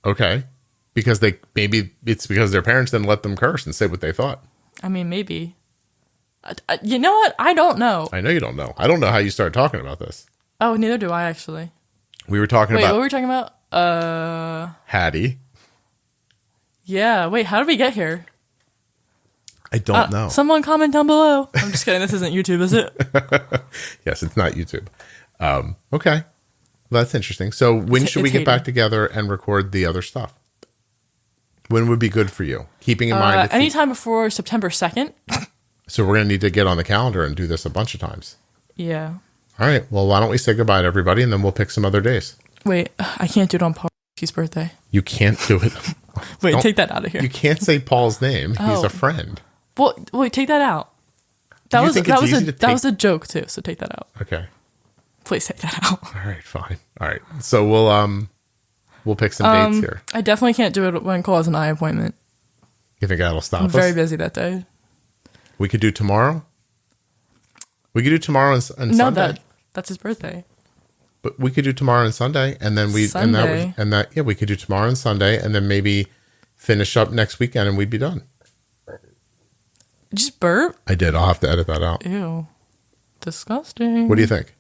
Okay. Because maybe it's because their parents didn't let them curse and say what they thought. I mean, maybe. You know what? I don't know. I know you don't know. I don't know how you started talking about this. Oh, neither do I, actually. We were talking about... Wait, what were we talking about? Hattie. Yeah. Wait, how did we get here? I don't know. Someone comment down below. I'm just kidding. This isn't YouTube, is it? Yes, it's not YouTube. Okay. Well, that's interesting. So when should we get back together and record the other stuff? When would be good for you? Keeping in mind... anytime before September 2nd. So we're going to need to get on the calendar and do this a bunch of times. Yeah. All right. Well, why don't we say goodbye to everybody and then we'll pick some other days. Wait, I can't do it on Paul's birthday. You can't do it. Wait, take that out of here. You can't say Paul's name. Oh. He's a friend. Well, wait, take that out. That was a joke too, so take that out. Okay. Please take that out. All right, fine. All right. So we'll pick some dates here. I definitely can't do it when Cole has an eye appointment. You think that'll stop us? I'm very busy that day. We could do tomorrow? We could do tomorrow and Sunday. No, that's his birthday. But we could do tomorrow and Sunday, and then we we could do tomorrow and Sunday, and then maybe finish up next weekend, and we'd be done. Just burp? I did. I'll have to edit that out. Ew, disgusting. What do you think?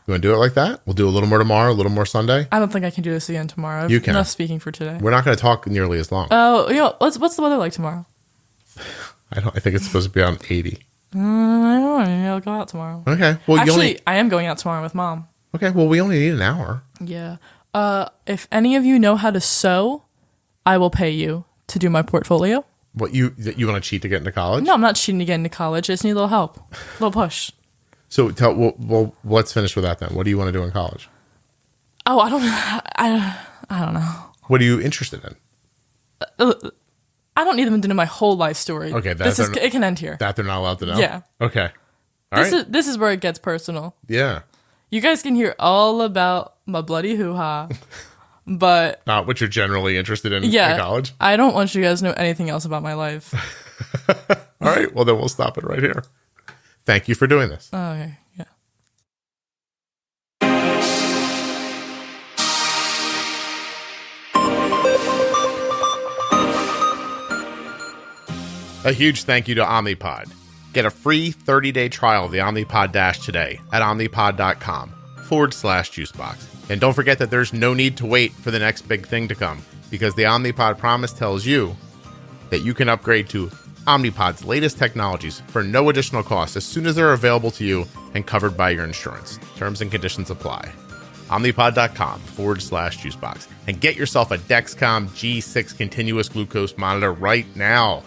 You want to do it like that? We'll do a little more tomorrow, a little more Sunday. I don't think I can do this again tomorrow. You can. Enough speaking for today. We're not going to talk nearly as long. Oh, what's the weather like tomorrow? I think it's supposed to be on 80. I don't know. Maybe I'll go out tomorrow. Okay. Well, actually, I am going out tomorrow with Mom. Okay, well, we only need an hour. Yeah. If any of you know how to sew, I will pay you to do my portfolio. What, you want to cheat to get into college? No, I'm not cheating to get into college. I just need a little help. A little push. So let's finish with that then. What do you want to do in college? Oh, I don't know. What are you interested in? I don't need them to know my whole life story. Okay, it can end here. That they're not allowed to know? Yeah. Okay. All right. This is where it gets personal. Yeah. You guys can hear all about my bloody hoo-ha, but Not what you're generally interested in yeah, college. I don't want you guys to know anything else about my life. All right, well then we'll stop it right here. Thank you for doing this. Oh, okay, yeah. A huge thank you to Omnipod. Get a free 30-day trial of the Omnipod DASH today at omnipod.com/juicebox. And don't forget that there's no need to wait for the next big thing to come, because the Omnipod promise tells you that you can upgrade to Omnipod's latest technologies for no additional cost as soon as they're available to you and covered by your insurance. Terms and conditions apply. Omnipod.com/juicebox. And get yourself a Dexcom G6 continuous glucose monitor right now.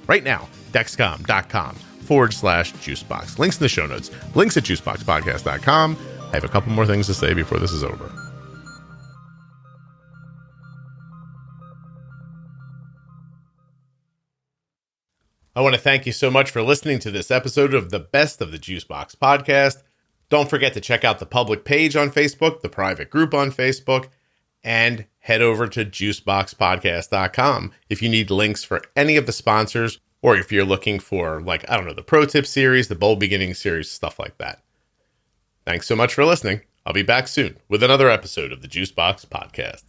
Right now, Dexcom.com/juicebox. Links in the show notes. Links at juiceboxpodcast.com. I have a couple more things to say before this is over. I want to thank you so much for listening to this episode of the Best of the Juicebox Podcast. Don't forget to check out the public page on Facebook, the private group on Facebook, and head over to juiceboxpodcast.com if you need links for any of the sponsors, or if you're looking for, the Pro Tip series, the Bold Beginning series, stuff like that. Thanks so much for listening. I'll be back soon with another episode of the Juicebox Podcast.